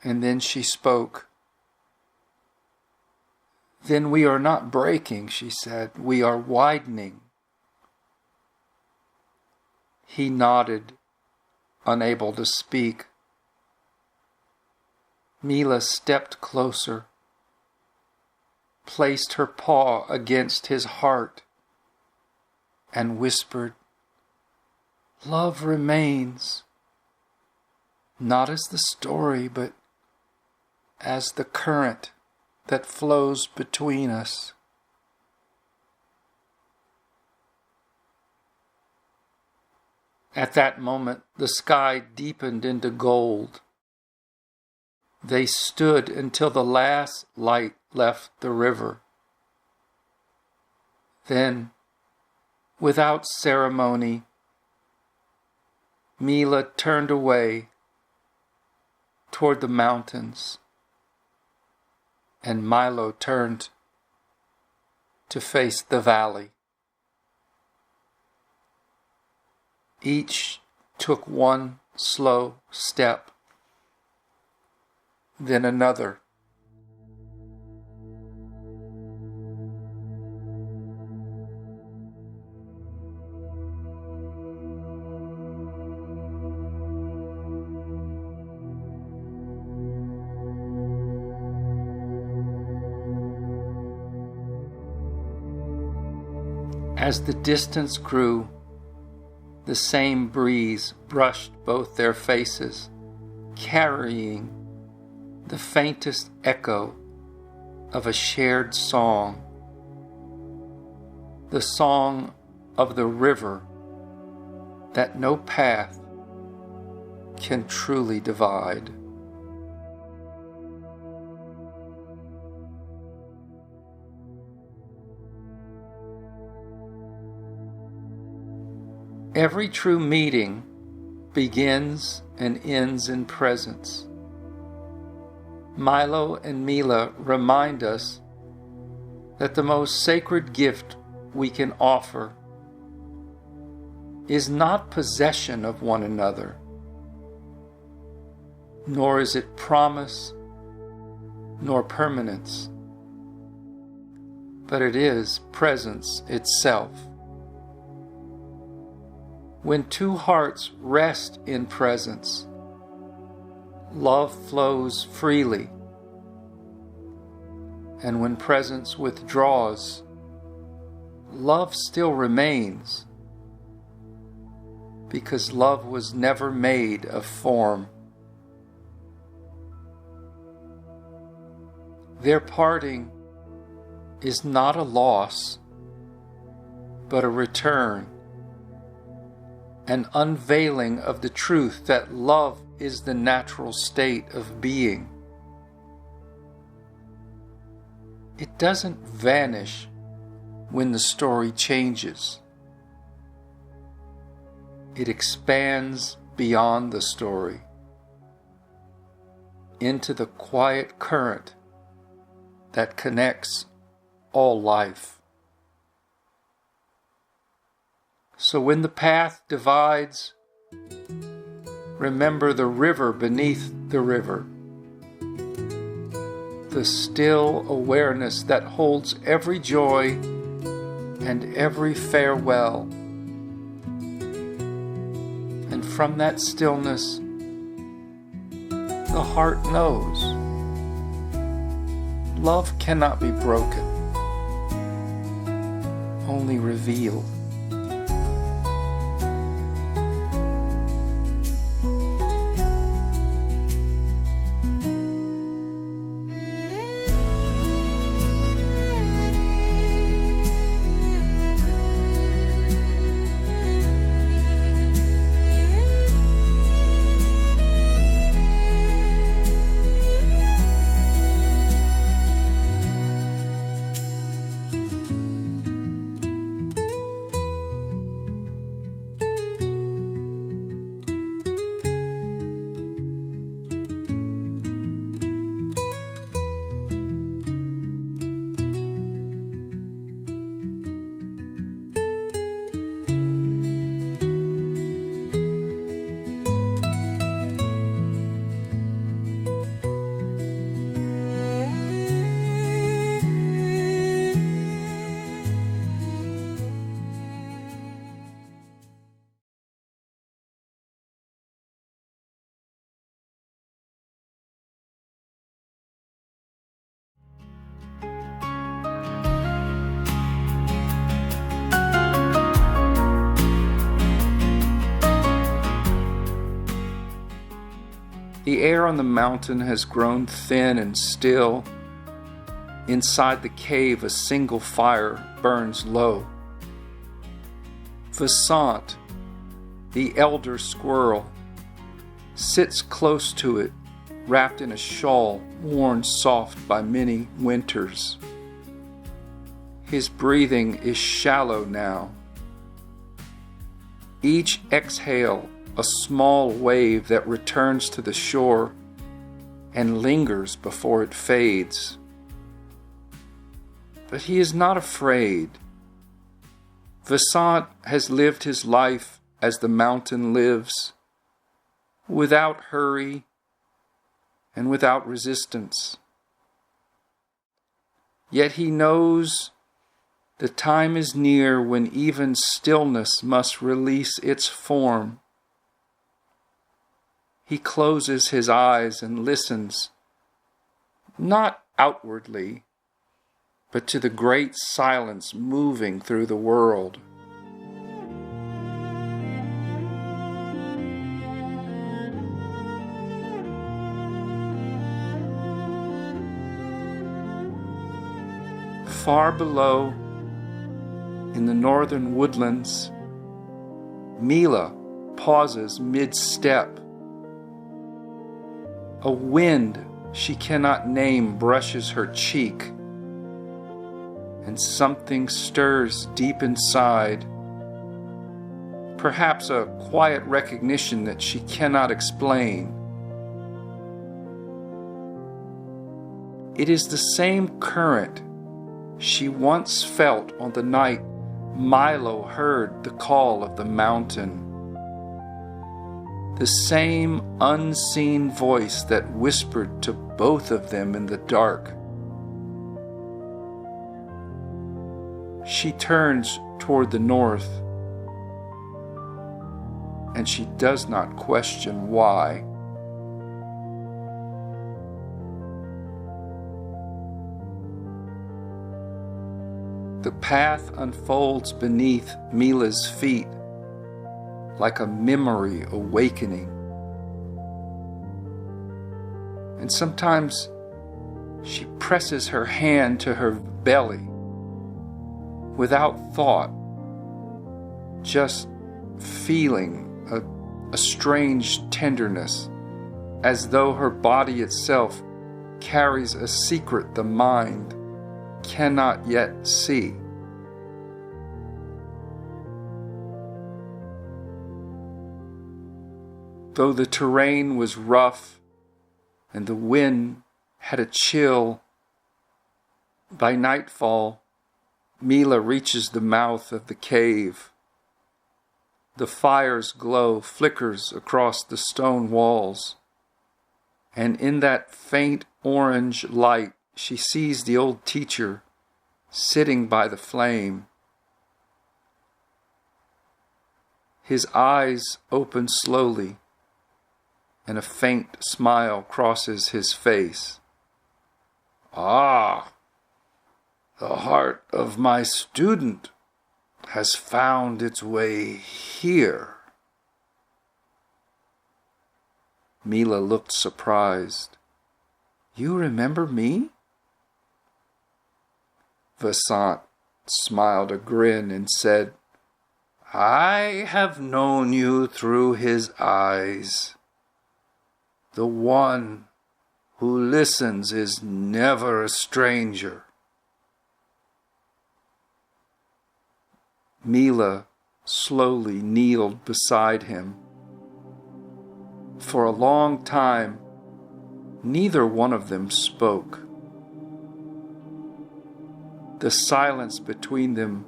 and then she spoke. "Then we are not breaking," she said. "We are widening." He nodded, unable to speak. Mila stepped closer, placed her paw against his heart, and whispered, love remains, not as the story, but as the current that flows between us. At that moment, the sky deepened into gold. They stood until the last light left the river. Then, without ceremony, Mila turned away toward the mountains, and Milo turned to face the valley. Each took one slow step, then another. As the distance grew, the same breeze brushed both their faces, carrying the faintest echo of a shared song, the song of the river that no path can truly divide. Every true meeting begins and ends in presence. Milo and Mila remind us that the most sacred gift we can offer is not possession of one another, nor is it promise, nor permanence, but it is presence itself. When two hearts rest in presence, love flows freely. And when presence withdraws, love still remains, because love was never made of form. Their parting is not a loss, but a return, an unveiling of the truth that love is the natural state of being. It doesn't vanish when the story changes. It expands beyond the story into the quiet current that connects all life. So when the path divides, remember the river beneath the river, the still awareness that holds every joy and every farewell. And from that stillness, the heart knows love cannot be broken, only revealed. The air on the mountain has grown thin and still. Inside the cave, a single fire burns low. Vasant, the elder squirrel, sits close to it, wrapped in a shawl worn soft by many winters. His breathing is shallow now. Each exhale, a small wave that returns to the shore and lingers before it fades. But he is not afraid. Vasant has lived his life as the mountain lives, without hurry and without resistance. Yet he knows the time is near when even stillness must release its form. He closes his eyes and listens, not outwardly, but to the great silence moving through the world. Far below, in the northern woodlands, Mila pauses mid-step. A wind she cannot name brushes her cheek, and something stirs deep inside, perhaps a quiet recognition that she cannot explain. It is the same current she once felt on the night Milo heard the call of the mountain. The same unseen voice that whispered to both of them in the dark. She turns toward the north, and she does not question why. The path unfolds beneath Mila's feet like a memory awakening. And sometimes she presses her hand to her belly without thought, just feeling a strange tenderness, as though her body itself carries a secret the mind cannot yet see. Though the terrain was rough and the wind had a chill, by nightfall, Mila reaches the mouth of the cave. The fire's glow flickers across the stone walls, and in that faint orange light, she sees the old teacher sitting by the flame. His eyes open slowly, and a faint smile crosses his face. "Ah, the heart of my student has found its way here." Mila looked surprised. "You remember me?" Vasant smiled a grin and said, "I have known you through his eyes. The one who listens is never a stranger." Mila slowly kneeled beside him. For a long time, neither one of them spoke. The silence between them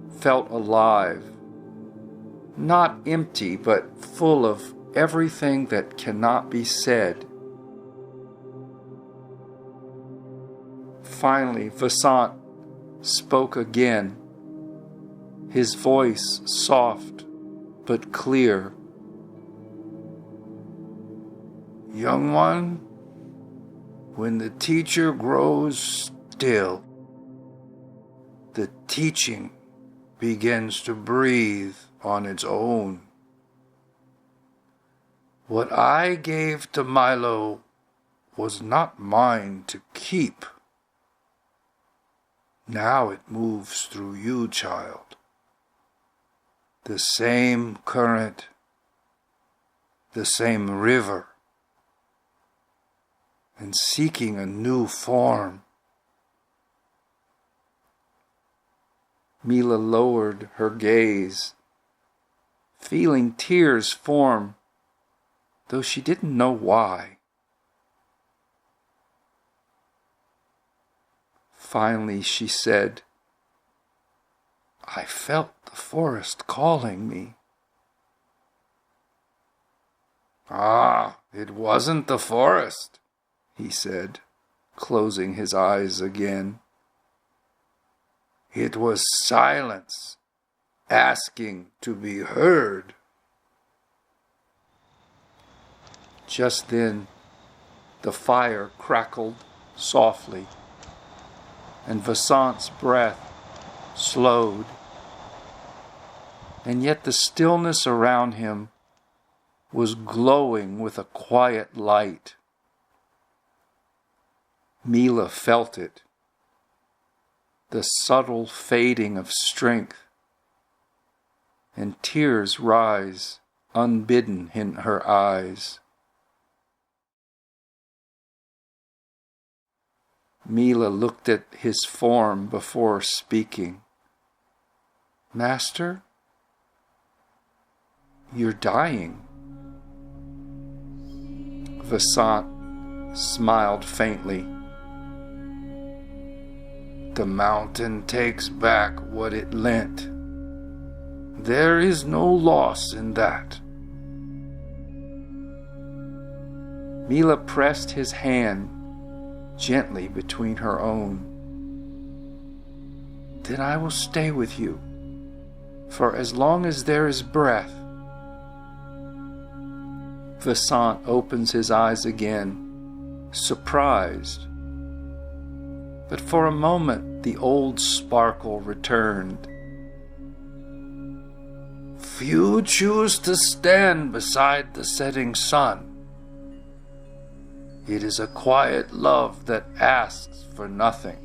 felt alive, not empty, but full of everything that cannot be said. Finally, Vasant spoke again, his voice soft but clear. "Young one, when the teacher grows still, the teaching begins to breathe on its own. What I gave to Milo was not mine to keep. Now it moves through you, child. The same current, the same river, and seeking a new form. Mila lowered her gaze, feeling tears form, though she didn't know why. Finally she said, I felt the forest calling me. Ah, it wasn't the forest, he said, closing his eyes again. It was silence, asking to be heard. Just then, the fire crackled softly, and Vasant's breath slowed, and yet the stillness around him was glowing with a quiet light. Mila felt it, the subtle fading of strength, and tears rise unbidden in her eyes. Mila looked at his form before speaking. Master, you're dying. Vasant smiled faintly. The mountain takes back what it lent. There is no loss in that. Mila pressed his hand gently between her own. Then I will stay with you, for as long as there is breath. Vasant opens his eyes again, surprised. But for a moment the old sparkle returned. Few choose to stand beside the setting sun. It is a quiet love that asks for nothing.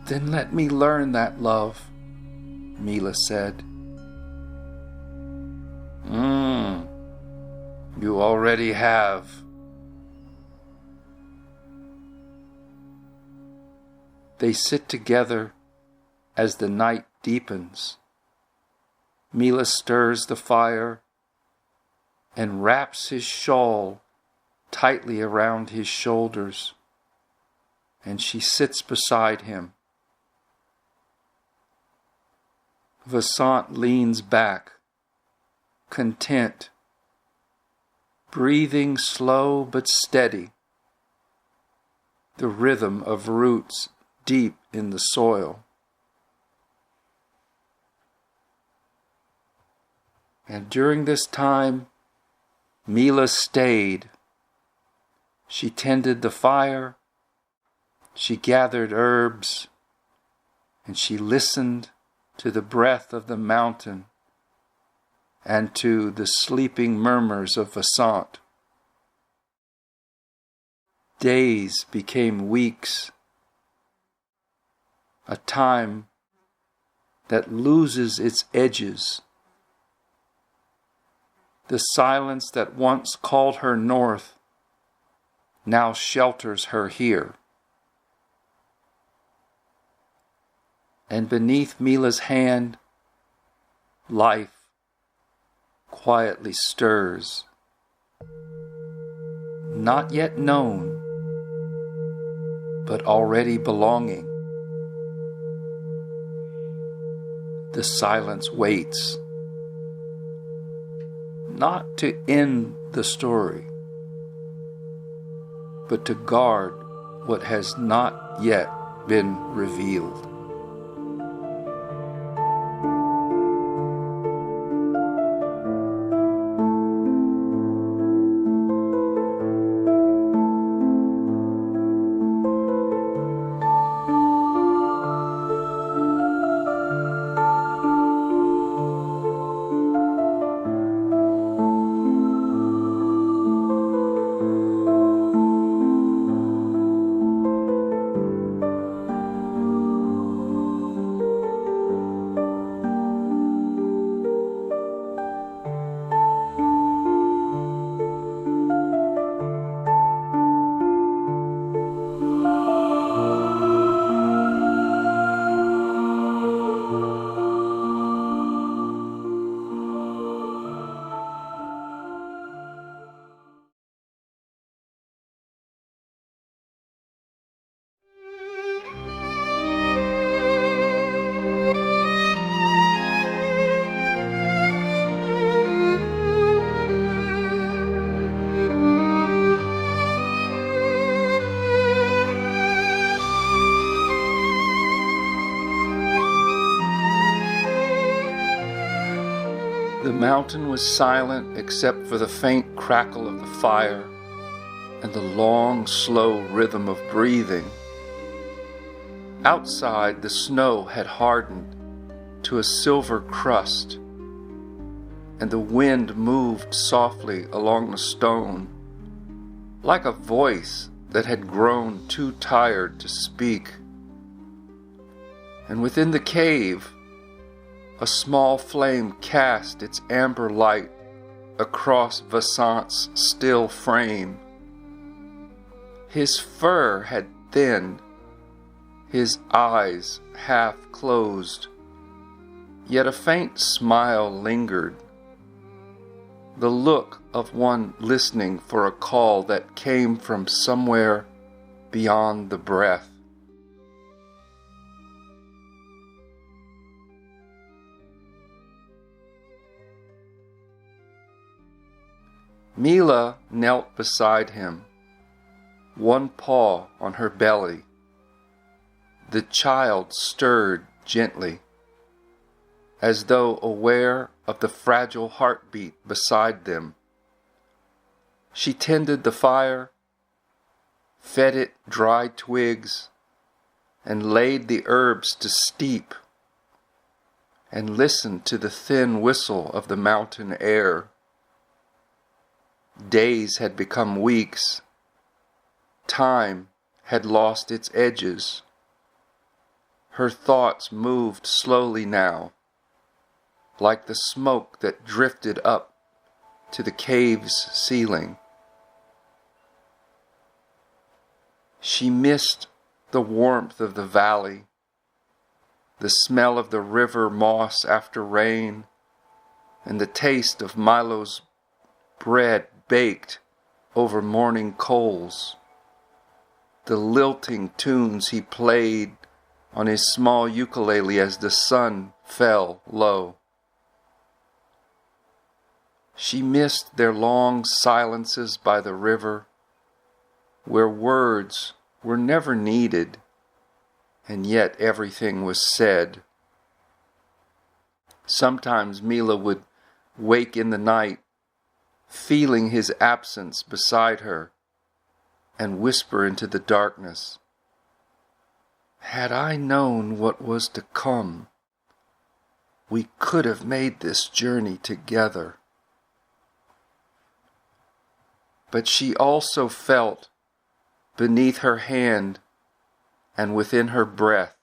Then let me learn that love, Mila said. You already have. They sit together as the night deepens. Mila stirs the fire and wraps his shawl tightly around his shoulders, and she sits beside him. Vasant leans back, content, breathing slow but steady, the rhythm of roots deep in the soil. And during this time, Mila stayed. She tended the fire, she gathered herbs, and she listened to the breath of the mountain and to the sleeping murmurs of Vasant. Days became weeks, a time that loses its edges. The silence that once called her north now shelters her here. And beneath Mila's hand, life quietly stirs. Not yet known, but already belonging. The silence waits, not to end the story, but to guard what has not yet been revealed. mountain was silent except for the faint crackle of the fire and the long, slow rhythm of breathing. Outside, the snow had hardened to a silver crust, and the wind moved softly along the stone, like a voice that had grown too tired to speak. And within the cave, a small flame cast its amber light across Vasant's still frame. His fur had thinned, his eyes half closed, yet a faint smile lingered, the look of one listening for a call that came from somewhere beyond the breath. Mila knelt beside him, one paw on her belly. The child stirred gently, as though aware of the fragile heartbeat beside them. She tended the fire, fed it dry twigs, and laid the herbs to steep, and listened to the thin whistle of the mountain air. Days had become weeks. Time had lost its edges. Her thoughts moved slowly now, like the smoke that drifted up to the cave's ceiling. She missed the warmth of the valley, the smell of the river moss after rain, and the taste of Milo's bread baked over morning coals, the lilting tunes he played on his small ukulele as the sun fell low. She missed their long silences by the river, where words were never needed, and yet everything was said. Sometimes Mila would wake in the night, feeling his absence beside her, and whisper into the darkness, "Had I known what was to come, we could have made this journey together." But she also felt, beneath her hand and within her breath,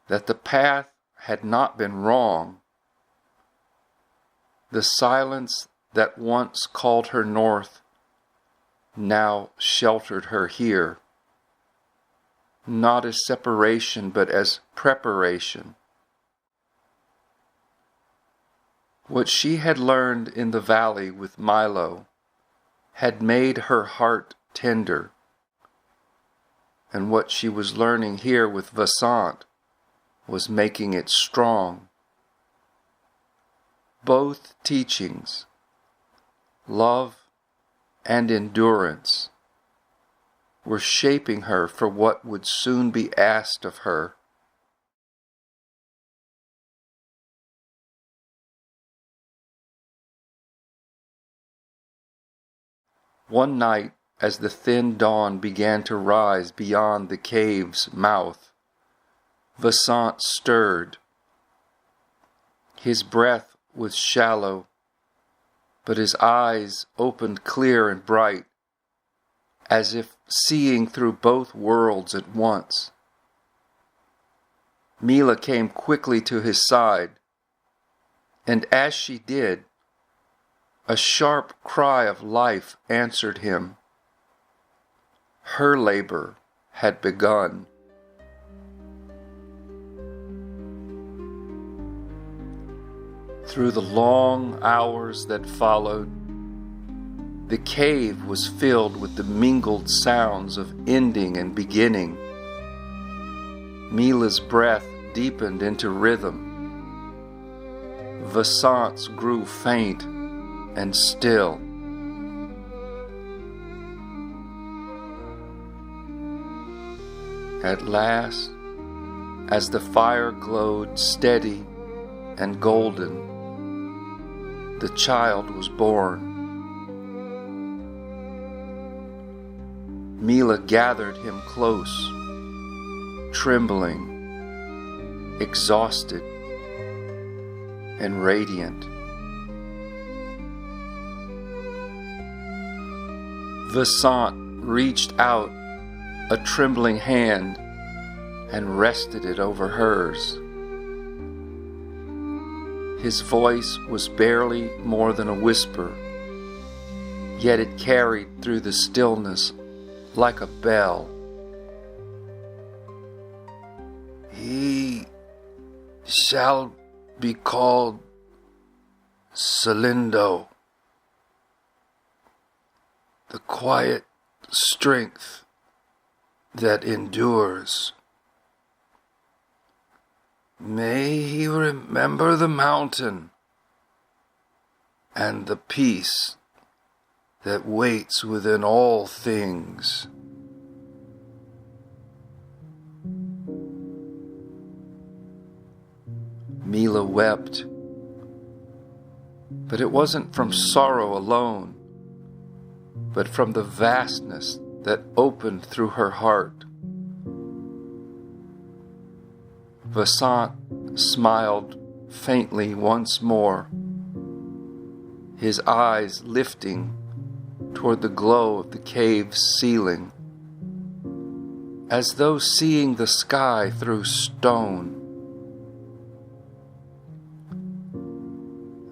that the path had not been wrong. The silence that once called her north now sheltered her here, not as separation but as preparation. What she had learned in the valley with Milo had made her heart tender, and what she was learning here with Vasant was making it strong. Both teachings, love and endurance, were shaping her for what would soon be asked of her. One night, as the thin dawn began to rise beyond the cave's mouth, Vasant stirred. His breath was shallow, but his eyes opened clear and bright, as if seeing through both worlds at once. Mila came quickly to his side, and as she did, a sharp cry of life answered him. Her labor had begun. Through the long hours that followed, the cave was filled with the mingled sounds of ending and beginning. Mila's breath deepened into rhythm. Vasant's grew faint and still. At last, as the fire glowed steady and golden, the child was born. Mila gathered him close, trembling, exhausted, and radiant. Vasant reached out a trembling hand and rested it over hers. His voice was barely more than a whisper, yet it carried through the stillness like a bell. He shall be called Solendo, the quiet strength that endures. May he remember the mountain and the peace that waits within all things. Mila wept, but it wasn't from sorrow alone, but from the vastness that opened through her heart. Vasant smiled faintly once more, his eyes lifting toward the glow of the cave's ceiling, as though seeing the sky through stone.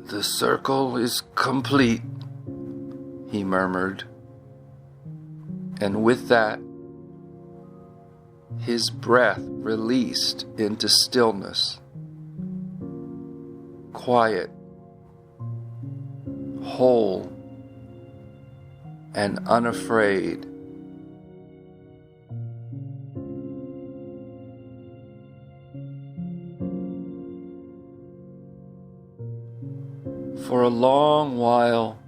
The circle is complete, he murmured, and with that, his breath released into stillness, quiet, whole, and unafraid. For a long while,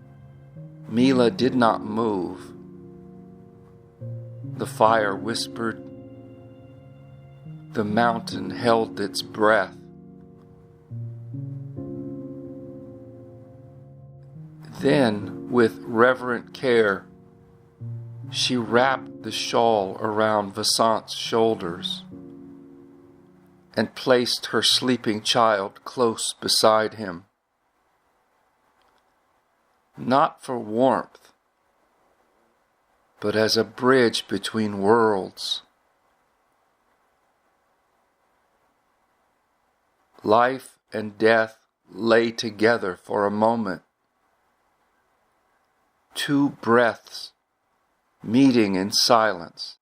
Mila did not move. The fire whispered. The mountain held its breath. Then, with reverent care, she wrapped the shawl around Vasant's shoulders and placed her sleeping child close beside him. Not for warmth, but as a bridge between worlds. Life and death lay together for a moment. Two breaths meeting in silence.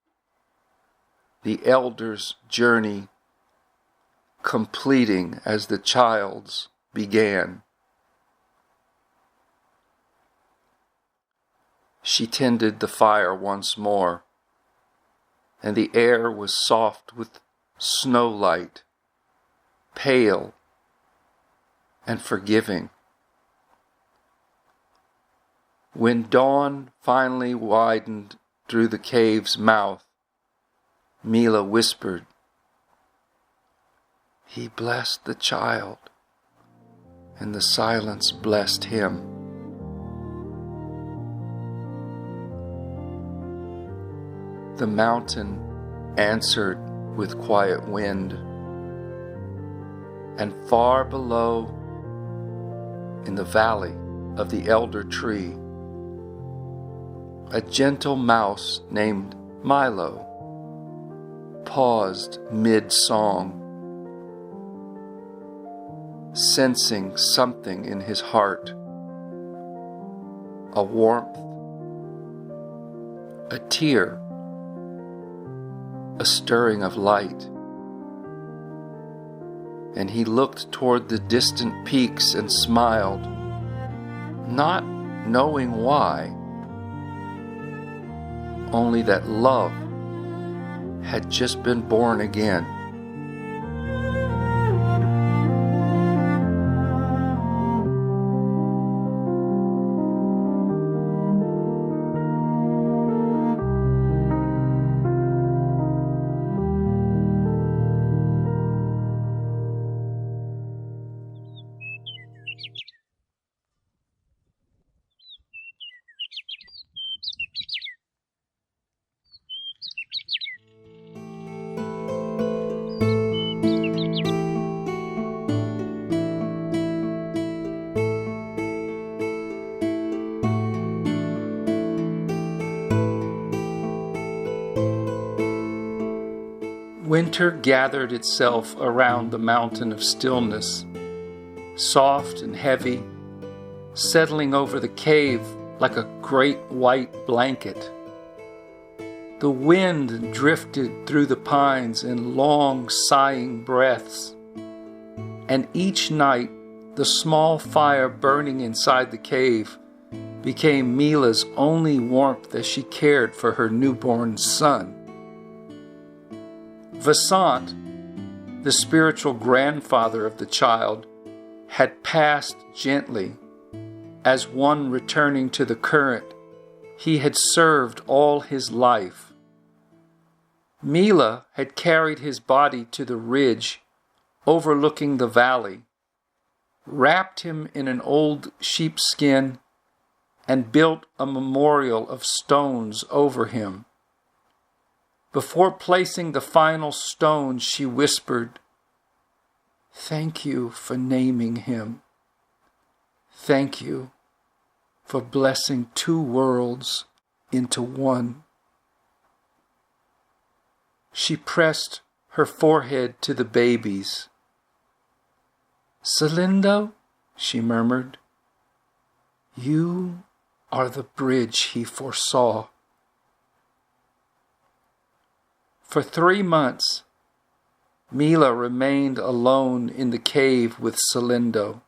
The elder's journey completing as the child's began. She tended the fire once more, and the air was soft with snowlight, pale and forgiving. When dawn finally widened through the cave's mouth, Mila whispered, "He blessed the child, and the silence blessed him." The mountain answered with quiet wind, and far below, in the valley of the elder tree, a gentle mouse named Milo paused mid-song, sensing something in his heart, a warmth, a tear, a stirring of light. And he looked toward the distant peaks and smiled, not knowing why, only that love had just been born again. Winter gathered itself around the Mountain of Stillness, soft and heavy, settling over the cave like a great white blanket. The wind drifted through the pines in long, sighing breaths, and each night the small fire burning inside the cave became Mila's only warmth as she cared for her newborn son. Vasant, the spiritual grandfather of the child, had passed gently, as one returning to the current he had served all his life. Mila had carried his body to the ridge overlooking the valley, wrapped him in an old sheepskin, and built a memorial of stones over him. Before placing the final stone, she whispered, "Thank you for naming him. Thank you for blessing two worlds into one." She pressed her forehead to the baby's. "Solendo," she murmured, "you are the bridge he foresaw." For 3 months, Mila remained alone in the cave with Solendo.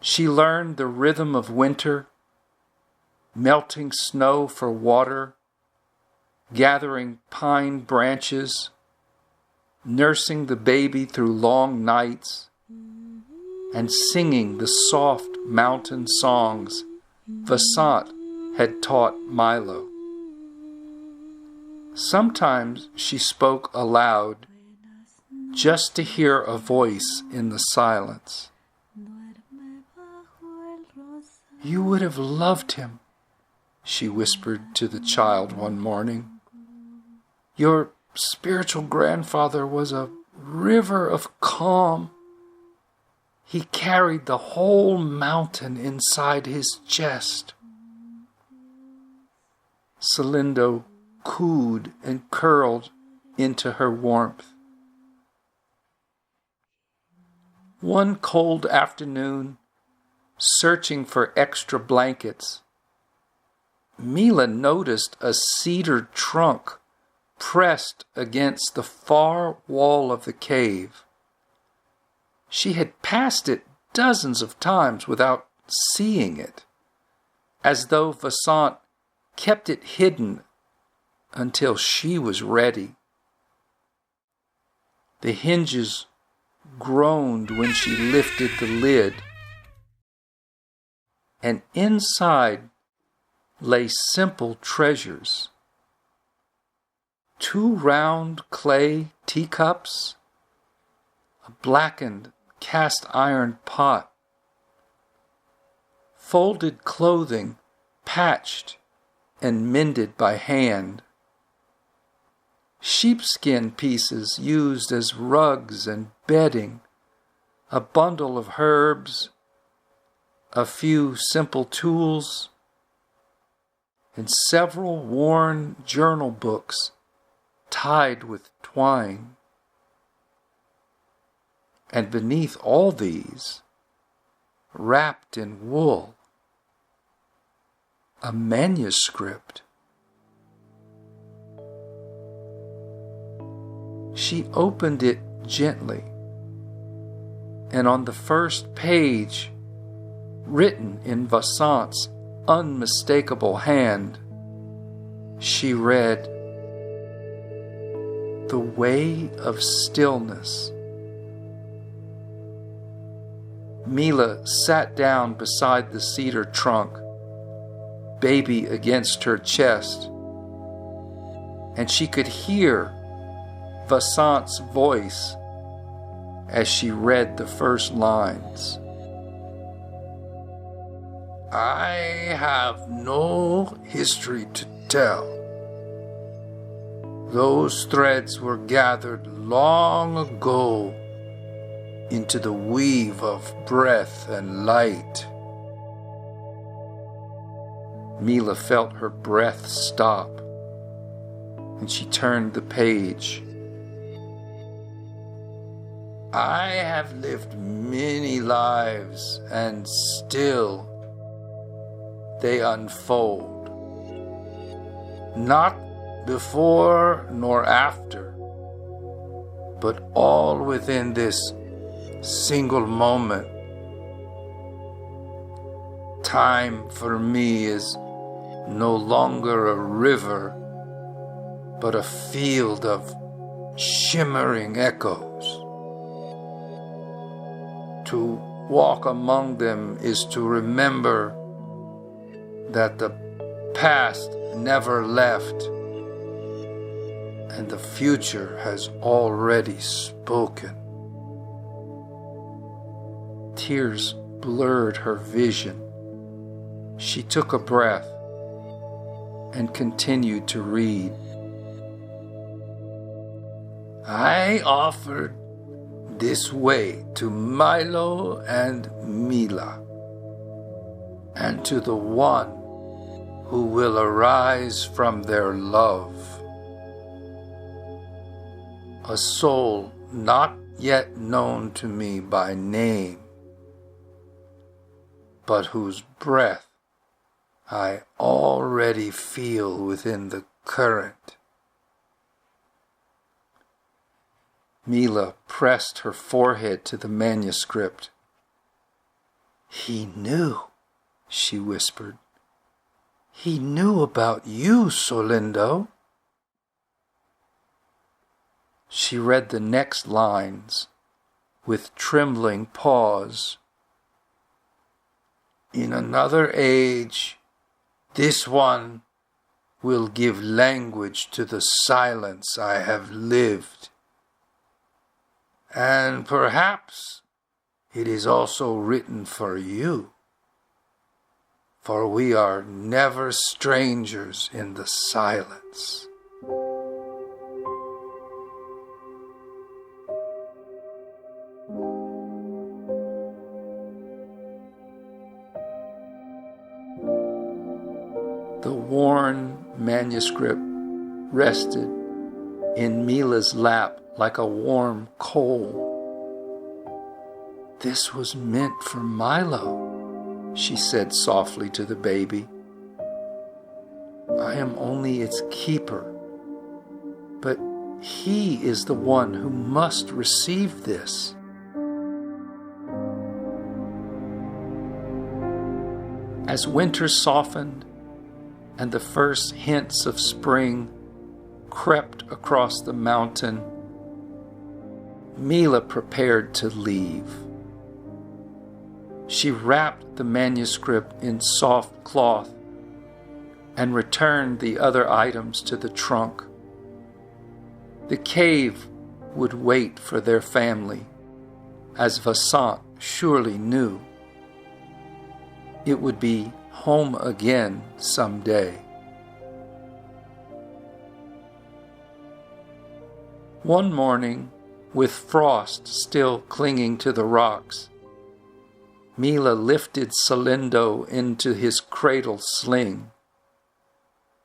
She learned the rhythm of winter, melting snow for water, gathering pine branches, nursing the baby through long nights, and singing the soft mountain songs Vasant had taught Milo. Sometimes she spoke aloud, just to hear a voice in the silence. "You would have loved him," she whispered to the child one morning. "Your spiritual grandfather was a river of calm. He carried the whole mountain inside his chest." Solendo cooed and curled into her warmth. One cold afternoon, searching for extra blankets, Mila noticed a cedar trunk pressed against the far wall of the cave. She had passed it dozens of times without seeing it, as though Vasant kept it hidden until she was ready. The hinges groaned when she lifted the lid, and inside lay simple treasures: 2 round clay teacups, a blackened cast iron pot, folded clothing patched and mended by hand, sheepskin pieces used as rugs and bedding, a bundle of herbs, a few simple tools, and several worn journal books tied with twine. And beneath all these, wrapped in wool, a manuscript. She opened it gently, and on the first page, written in Vasant's unmistakable hand, she read, "The Way of Stillness." Mila sat down beside the cedar trunk, baby against her chest, and she could hear Vasant's voice as she read the first lines. "I have no history to tell. Those threads were gathered long ago into the weave of breath and light." Mila felt her breath stop, and she turned the page. I have lived many lives, and still they unfold. Not before nor after, but all within this single moment. Time for me is no longer a river, but a field of shimmering echoes. To walk among them is to remember that the past never left and the future has already spoken. Tears blurred her vision. She took a breath and continued to read. I offered this way to Milo and Mila, and to the one who will arise from their love. A soul not yet known to me by name, but whose breath I already feel within the current. Mila pressed her forehead to the manuscript. He knew, she whispered. He knew about you, Solendo. She read the next lines with trembling pause. In another age, this one will give language to the silence I have lived. And perhaps it is also written for you, for we are never strangers in the silence. The worn manuscript rested in Mila's lap like a warm coal. This was meant for Milo, she said softly to the baby. I am only its keeper, but he is the one who must receive this. As winter softened and the first hints of spring crept across the mountain, Mila prepared to leave. She wrapped the manuscript in soft cloth and returned the other items to the trunk. The cave would wait for their family, as Vasant surely knew. It would be home again someday. One morning, with frost still clinging to the rocks, Mila lifted Solendo into his cradle sling.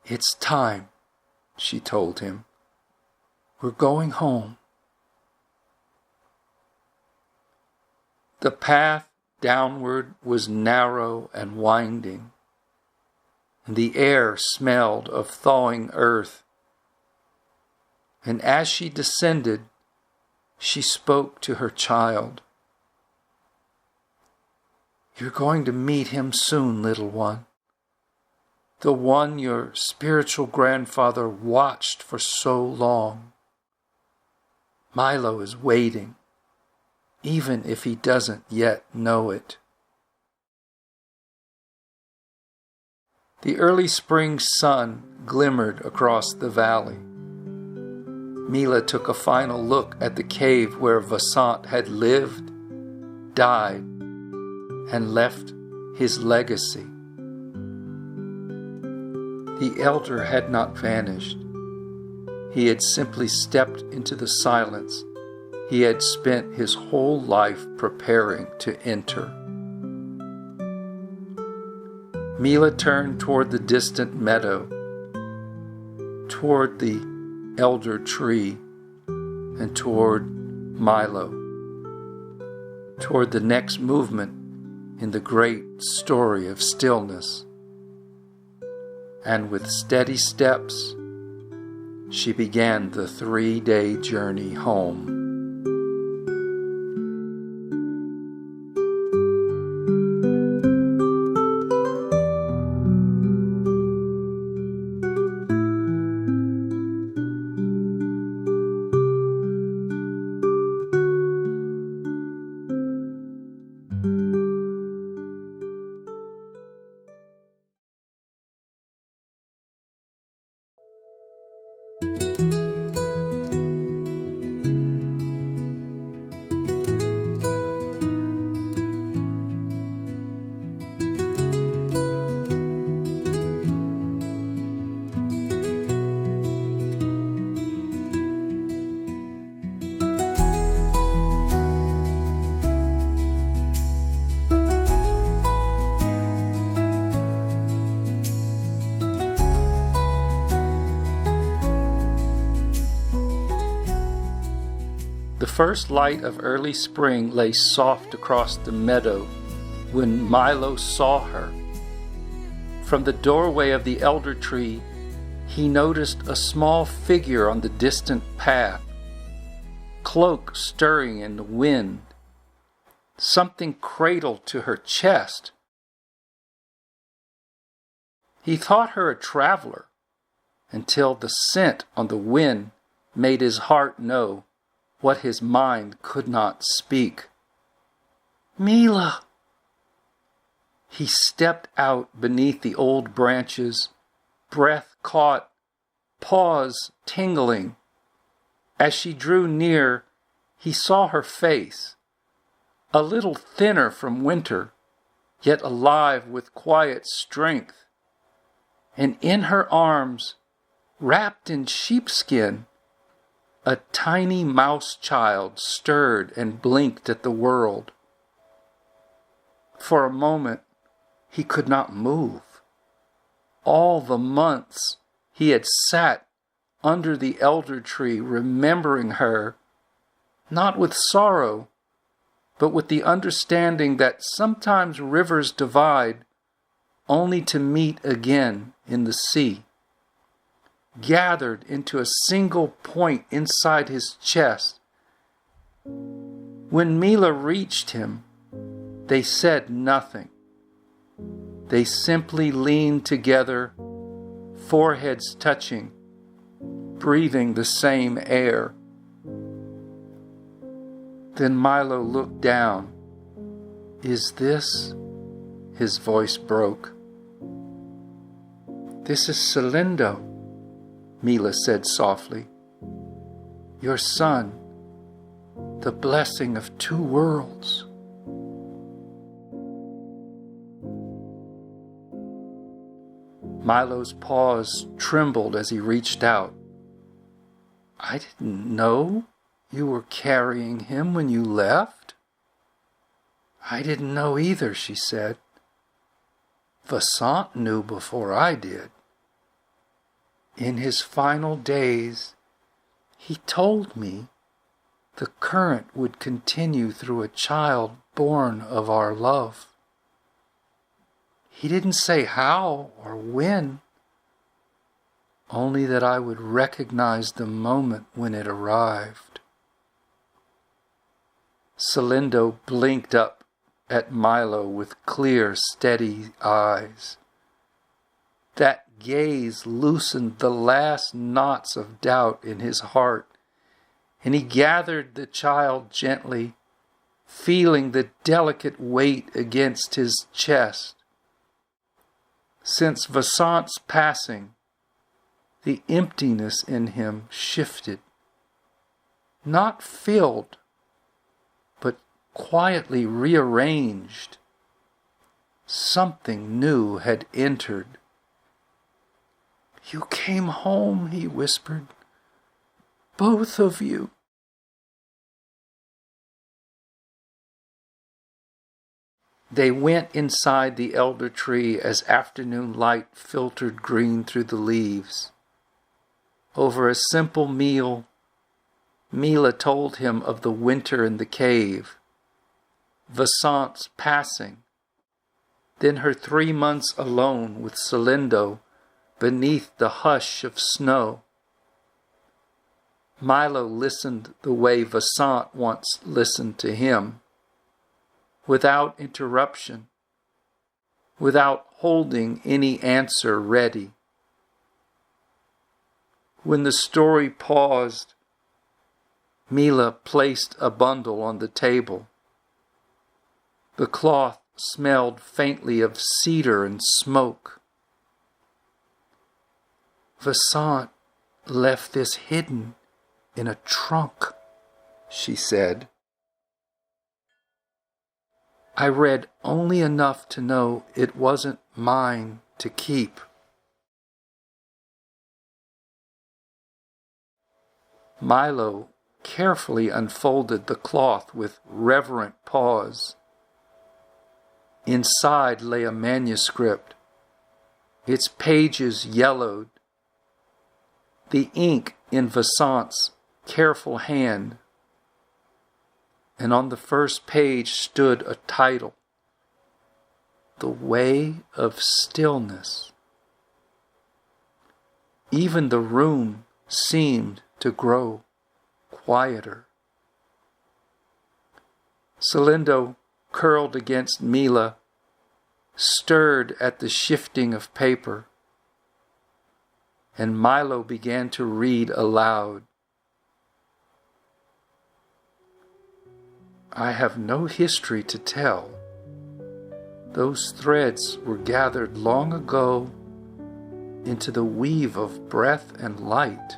It's time, she told him. We're going home. The path downward was narrow and winding, and the air smelled of thawing earth. And as she descended, she spoke to her child. You're going to meet him soon, little one. The one your spiritual grandfather watched for so long. Milo is waiting, even if he doesn't yet know it. The early spring sun glimmered across the valley. Mila took a final look at the cave where Vasant had lived, died, and left his legacy. The elder had not vanished. He had simply stepped into the silence he had spent his whole life preparing to enter. Mila turned toward the distant meadow, toward the elder tree, and toward Milo. toward the next movement in the great story of stillness. And with steady steps, she began the 3-day journey home. The first light of early spring lay soft across the meadow when Milo saw her. From the doorway of the elder tree, he noticed a small figure on the distant path, cloak stirring in the wind, something cradled to her chest. He thought her a traveler until the scent on the wind made his heart know what his mind could not speak. Mila! He stepped out beneath the old branches, breath caught, paws tingling. As she drew near, he saw her face, a little thinner from winter, yet alive with quiet strength. And in her arms, wrapped in sheepskin, a tiny mouse child stirred and blinked at the world. For a moment, he could not move. All the months he had sat under the elder tree remembering her, not with sorrow, but with the understanding that sometimes rivers divide only to meet again in the sea. Gathered into a single point inside his chest. When Mila reached him, they said nothing. They simply leaned together, foreheads touching, breathing the same air. Then Milo looked down. Is this? His voice broke. This is Solendo, Mila said softly. Your son, the blessing of 2 worlds. Milo's paws trembled as he reached out. I didn't know you were carrying him when you left. I didn't know either, she said. Vasant knew before I did. In his final days, he told me the current would continue through a child born of our love. He didn't say how or when, only that I would recognize the moment when it arrived. Solendo blinked up at Milo with clear, steady eyes. That gaze loosened the last knots of doubt in his heart, and he gathered the child gently, feeling the delicate weight against his chest. Since Vasant's passing, the emptiness in him shifted, not filled, but quietly rearranged. Something new had entered. You came home, he whispered. Both of you. They went inside the elder tree as afternoon light filtered green through the leaves. Over a simple meal, Mila told him of the winter in the cave, Vasant's passing, then her 3 months alone with Solendo beneath the hush of snow. Milo listened the way Vasant once listened to him, without interruption, without holding any answer ready. When the story paused, Mila placed a bundle on the table. The cloth smelled faintly of cedar and smoke. Vasant left this hidden in a trunk, she said. I read only enough to know it wasn't mine to keep. Milo carefully unfolded the cloth with reverent pause. Inside lay a manuscript, its pages yellowed, the ink in Vasant's careful hand, and on the first page stood a title, The Way of Stillness. Even the room seemed to grow quieter. Solendo curled against Mila, stirred at the shifting of paper, and Milo began to read aloud. I have no history to tell. Those threads were gathered long ago into the weave of breath and light.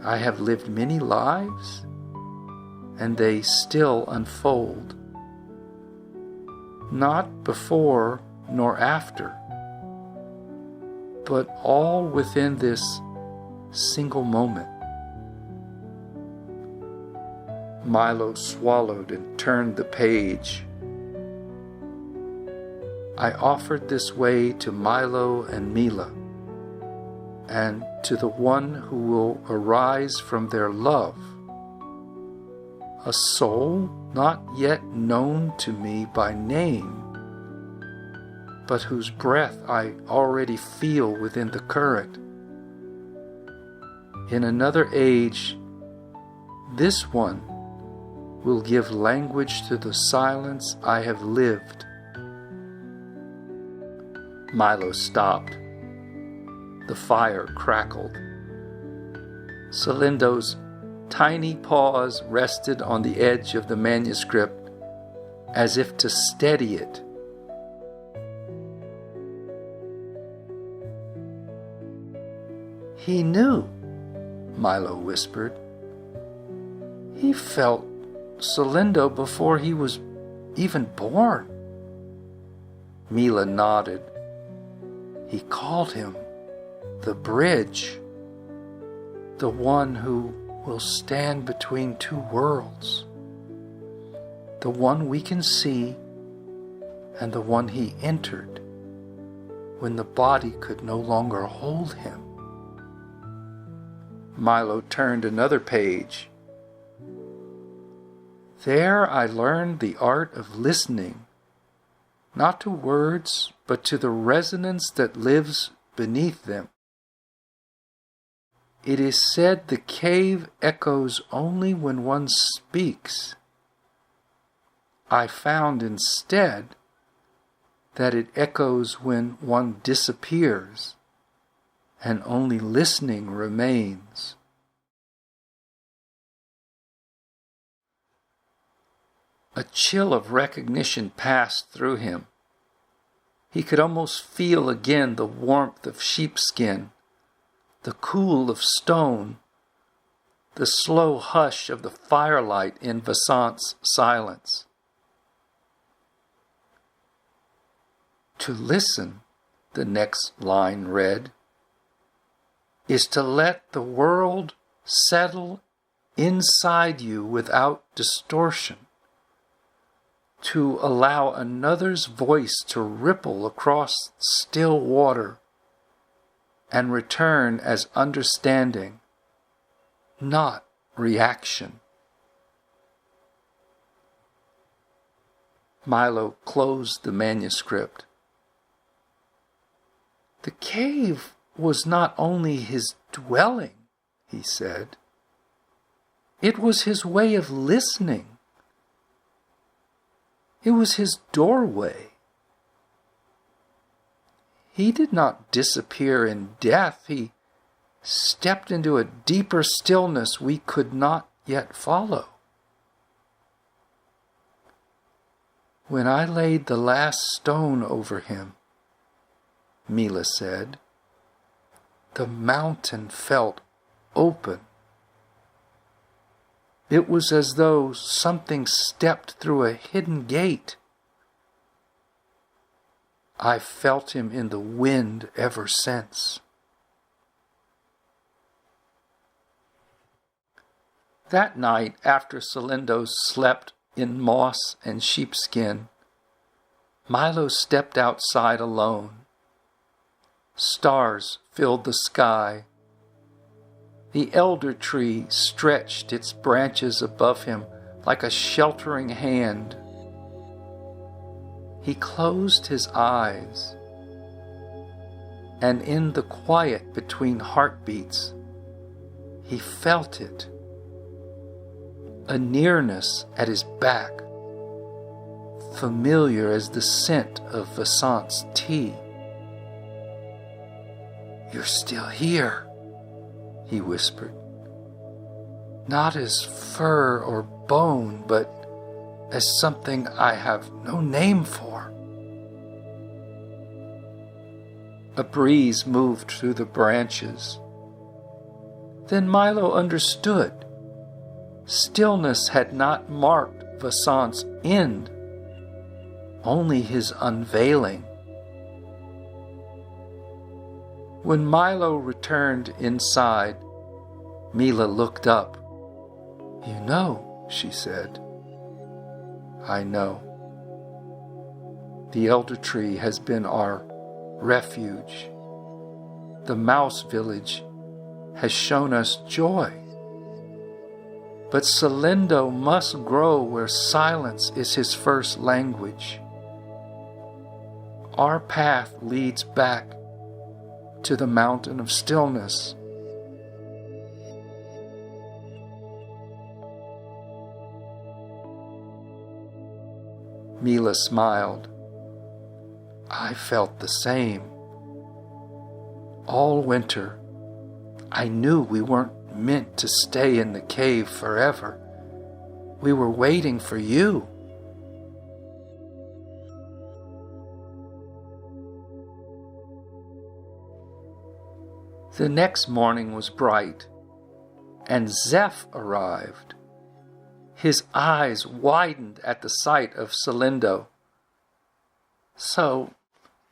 I have lived many lives, and they still unfold. Not before nor after, but all within this single moment. Milo swallowed and turned the page. I offered this way to Milo and Mila, and to the one who will arise from their love, a soul not yet known to me by name, but whose breath I already feel within the current. In another age, this one will give language to the silence I have lived. Milo stopped. The fire crackled. Solendo's tiny paws rested on the edge of the manuscript as if to steady it. He knew, Milo whispered. He felt Solendo before he was even born. Mila nodded. He called him the bridge, the one who will stand between two worlds, the one we can see and the one he entered when the body could no longer hold him. Milo turned another page. There I learned the art of listening, not to words, but to the resonance that lives beneath them. It is said the cave echoes only when one speaks. I found instead that it echoes when one disappears and only listening remains. A chill of recognition passed through him. He could almost feel again the warmth of sheepskin, the cool of stone, the slow hush of the firelight in Vasant's silence. To listen, the next line read, is to let the world settle inside you without distortion, to allow another's voice to ripple across still water and return as understanding, not reaction. Milo closed the manuscript. The cave was not only his dwelling, he said. It was his way of listening. It was his doorway. He did not disappear in death. He stepped into a deeper stillness we could not yet follow. When I laid the last stone over him, Mila said, the mountain felt open. It was as though something stepped through a hidden gate. I felt him in the wind ever since. That night, after Solendo slept in moss and sheepskin, Milo stepped outside alone. Stars filled the sky. The elder tree stretched its branches above him like a sheltering hand. He closed his eyes, and in the quiet between heartbeats, he felt it, a nearness at his back, familiar as the scent of Vasant's tea. "You're still here," he whispered. "Not as fur or bone, but as something I have no name for." A breeze moved through the branches. Then Milo understood. Stillness had not marked Vasant's end, only his unveiling. When Milo returned inside, Mila looked up. "You know," she said. "I know. The elder tree has been our refuge. The mouse village has shown us joy. But Solendo must grow where silence is his first language. Our path leads back to the Mountain of Stillness." Mila smiled. I felt the same. All winter, I knew we weren't meant to stay in the cave forever. We were waiting for you. The next morning was bright, and Zeph arrived. His eyes widened at the sight of Solendo. "So,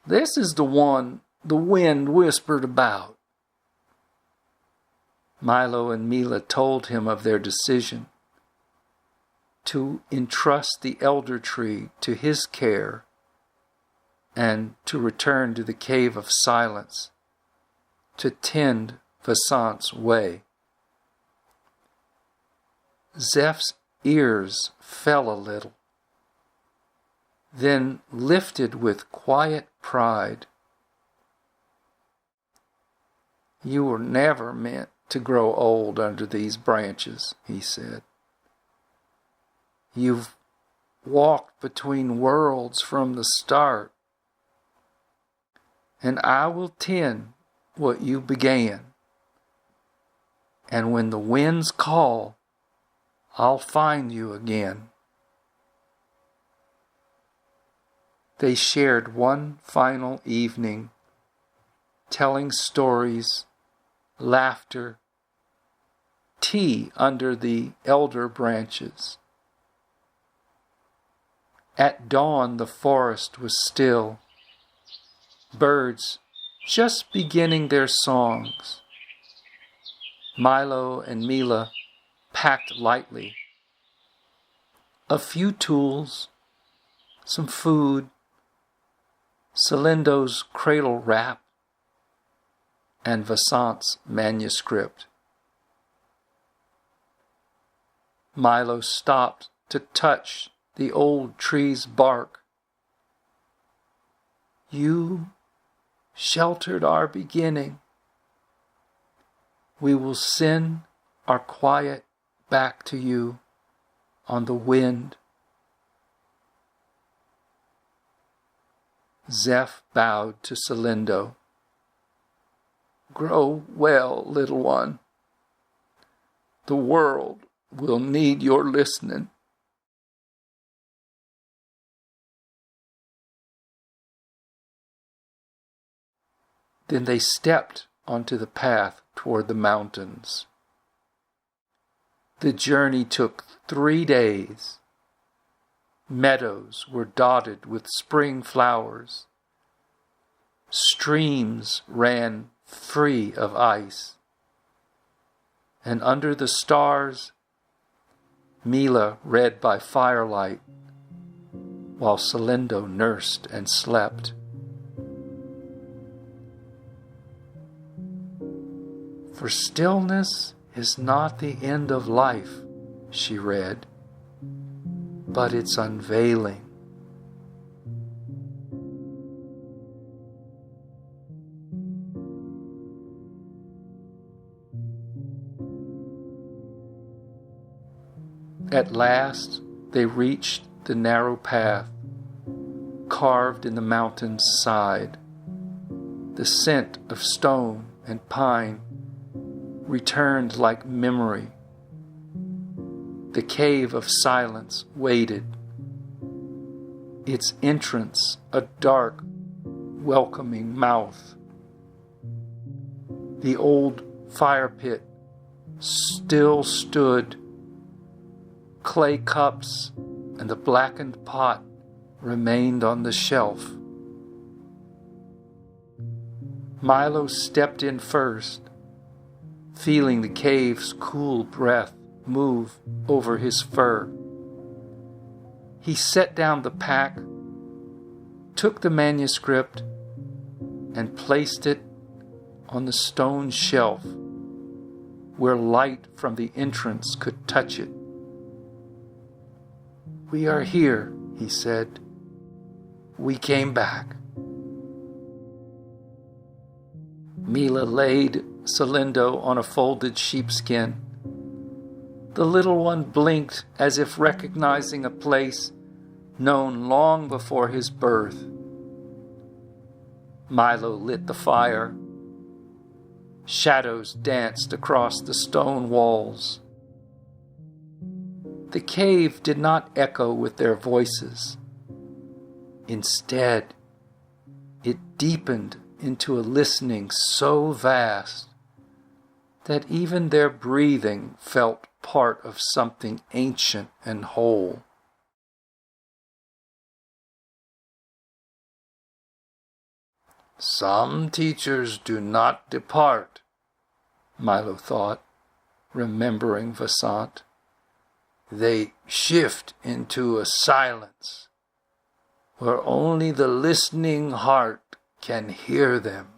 this is the one the wind whispered about." Milo and Mila told him of their decision to entrust the elder tree to his care and to return to the cave of silence to tend Vasant's way. Zeph's ears fell a little, then lifted with quiet pride. "You were never meant to grow old under these branches," he said. "You've walked between worlds from the start, and I will tend what you began. And when the winds call, I'll find you again." They shared one final evening, telling stories, laughter, tea under the elder branches. At dawn, the forest was still, birds just beginning their songs. Milo and Mila packed lightly. A few tools, some food, Solendo's cradle wrap, and Vasant's manuscript. Milo stopped to touch the old tree's bark. You sheltered our beginning. We will send our quiet back to you on the wind. Zeph bowed to Solendo. Grow well, little one. The world will need your listening. Then they stepped onto the path toward the mountains. The journey took 3 days. Meadows were dotted with spring flowers. Streams ran free of ice. And under the stars, Mila read by firelight, while Solendo nursed and slept. For stillness is not the end of life, she read, but its unveiling. At last, they reached the narrow path carved in the mountain's side. The scent of stone and pine returned like memory. The cave of silence waited, its entrance a dark, welcoming mouth. The old fire pit still stood. Clay cups and the blackened pot remained on the shelf. Milo stepped in first, feeling the cave's cool breath move over his fur. He set down the pack, took the manuscript, and placed it on the stone shelf where light from the entrance could touch it. We are here, he said. We came back. Mila laid Solendo on a folded sheepskin. The little one blinked as if recognizing a place known long before his birth. Milo lit the fire. Shadows danced across the stone walls. The cave did not echo with their voices. Instead, it deepened into a listening so vast that even their breathing felt part of something ancient and whole. Some teachers do not depart, Milo thought, remembering Vasant. They shift into a silence where only the listening heart can hear them.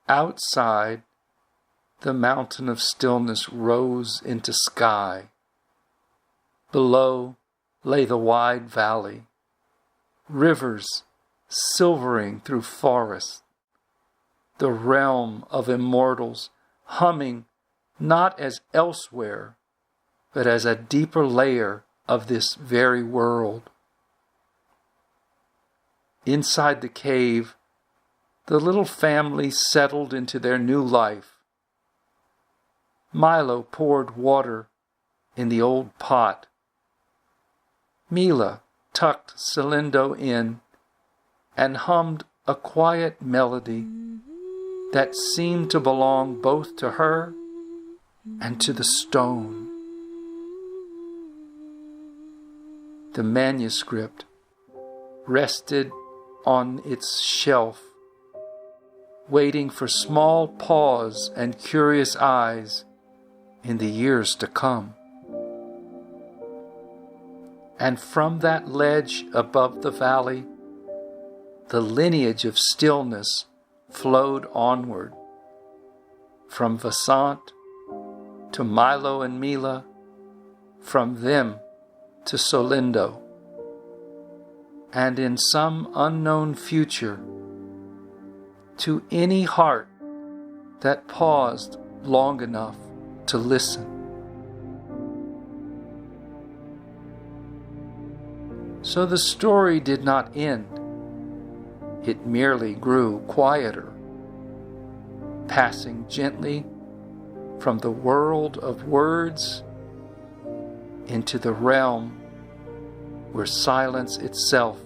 Outside, the Mountain of Stillness rose into sky. Below lay the wide valley, rivers silvering through forests, the realm of immortals humming not as elsewhere, but as a deeper layer of this very world. Inside the cave, the little family settled into their new life. Milo poured water in the old pot. Mila tucked Solendo in and hummed a quiet melody that seemed to belong both to her and to the stone. The manuscript rested on its shelf, waiting for small paws and curious eyes in the years to come. And from that ledge above the valley, the lineage of stillness flowed onward, from Vasant to Milo and Mila, from them to Solendo, and in some unknown future to any heart that paused long enough to listen. So the story did not end. It merely grew quieter, passing gently from the world of words into the realm where silence itself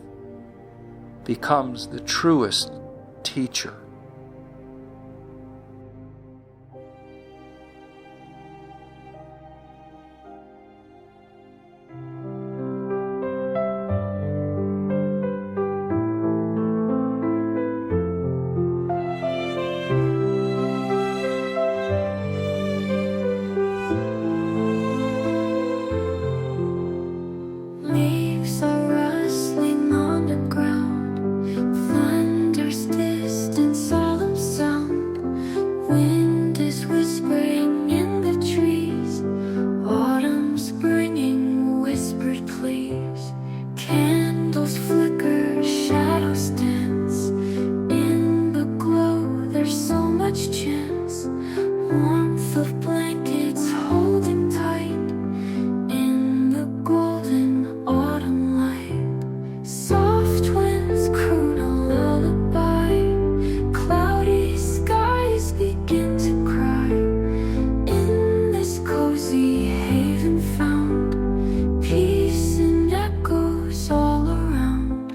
becomes the truest teacher. Leaves are rustling on the ground, thunder's distant solemn sound. Wind is whispering in the trees, autumn's bringing whispered pleas. Candles flicker, shadows dance. In the glow there's so much chance. Warmth of blankets holding tight in the golden autumn light. Soft winds croon a lullaby. Cloudy skies begin to cry. In this cozy haven found, peace and echoes all around.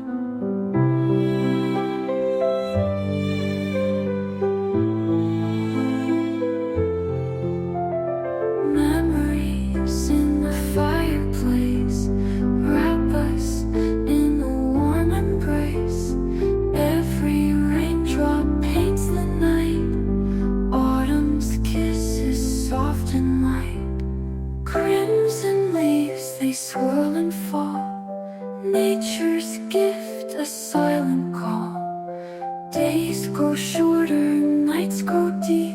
Memories in the fireplace wrap us in a warm embrace. Every raindrop paints the night. Autumn's kiss is soft and light. Crimson leaves, they swirl and fall. Nature's gift, a silent call. Days grow shorter, nights grow deep.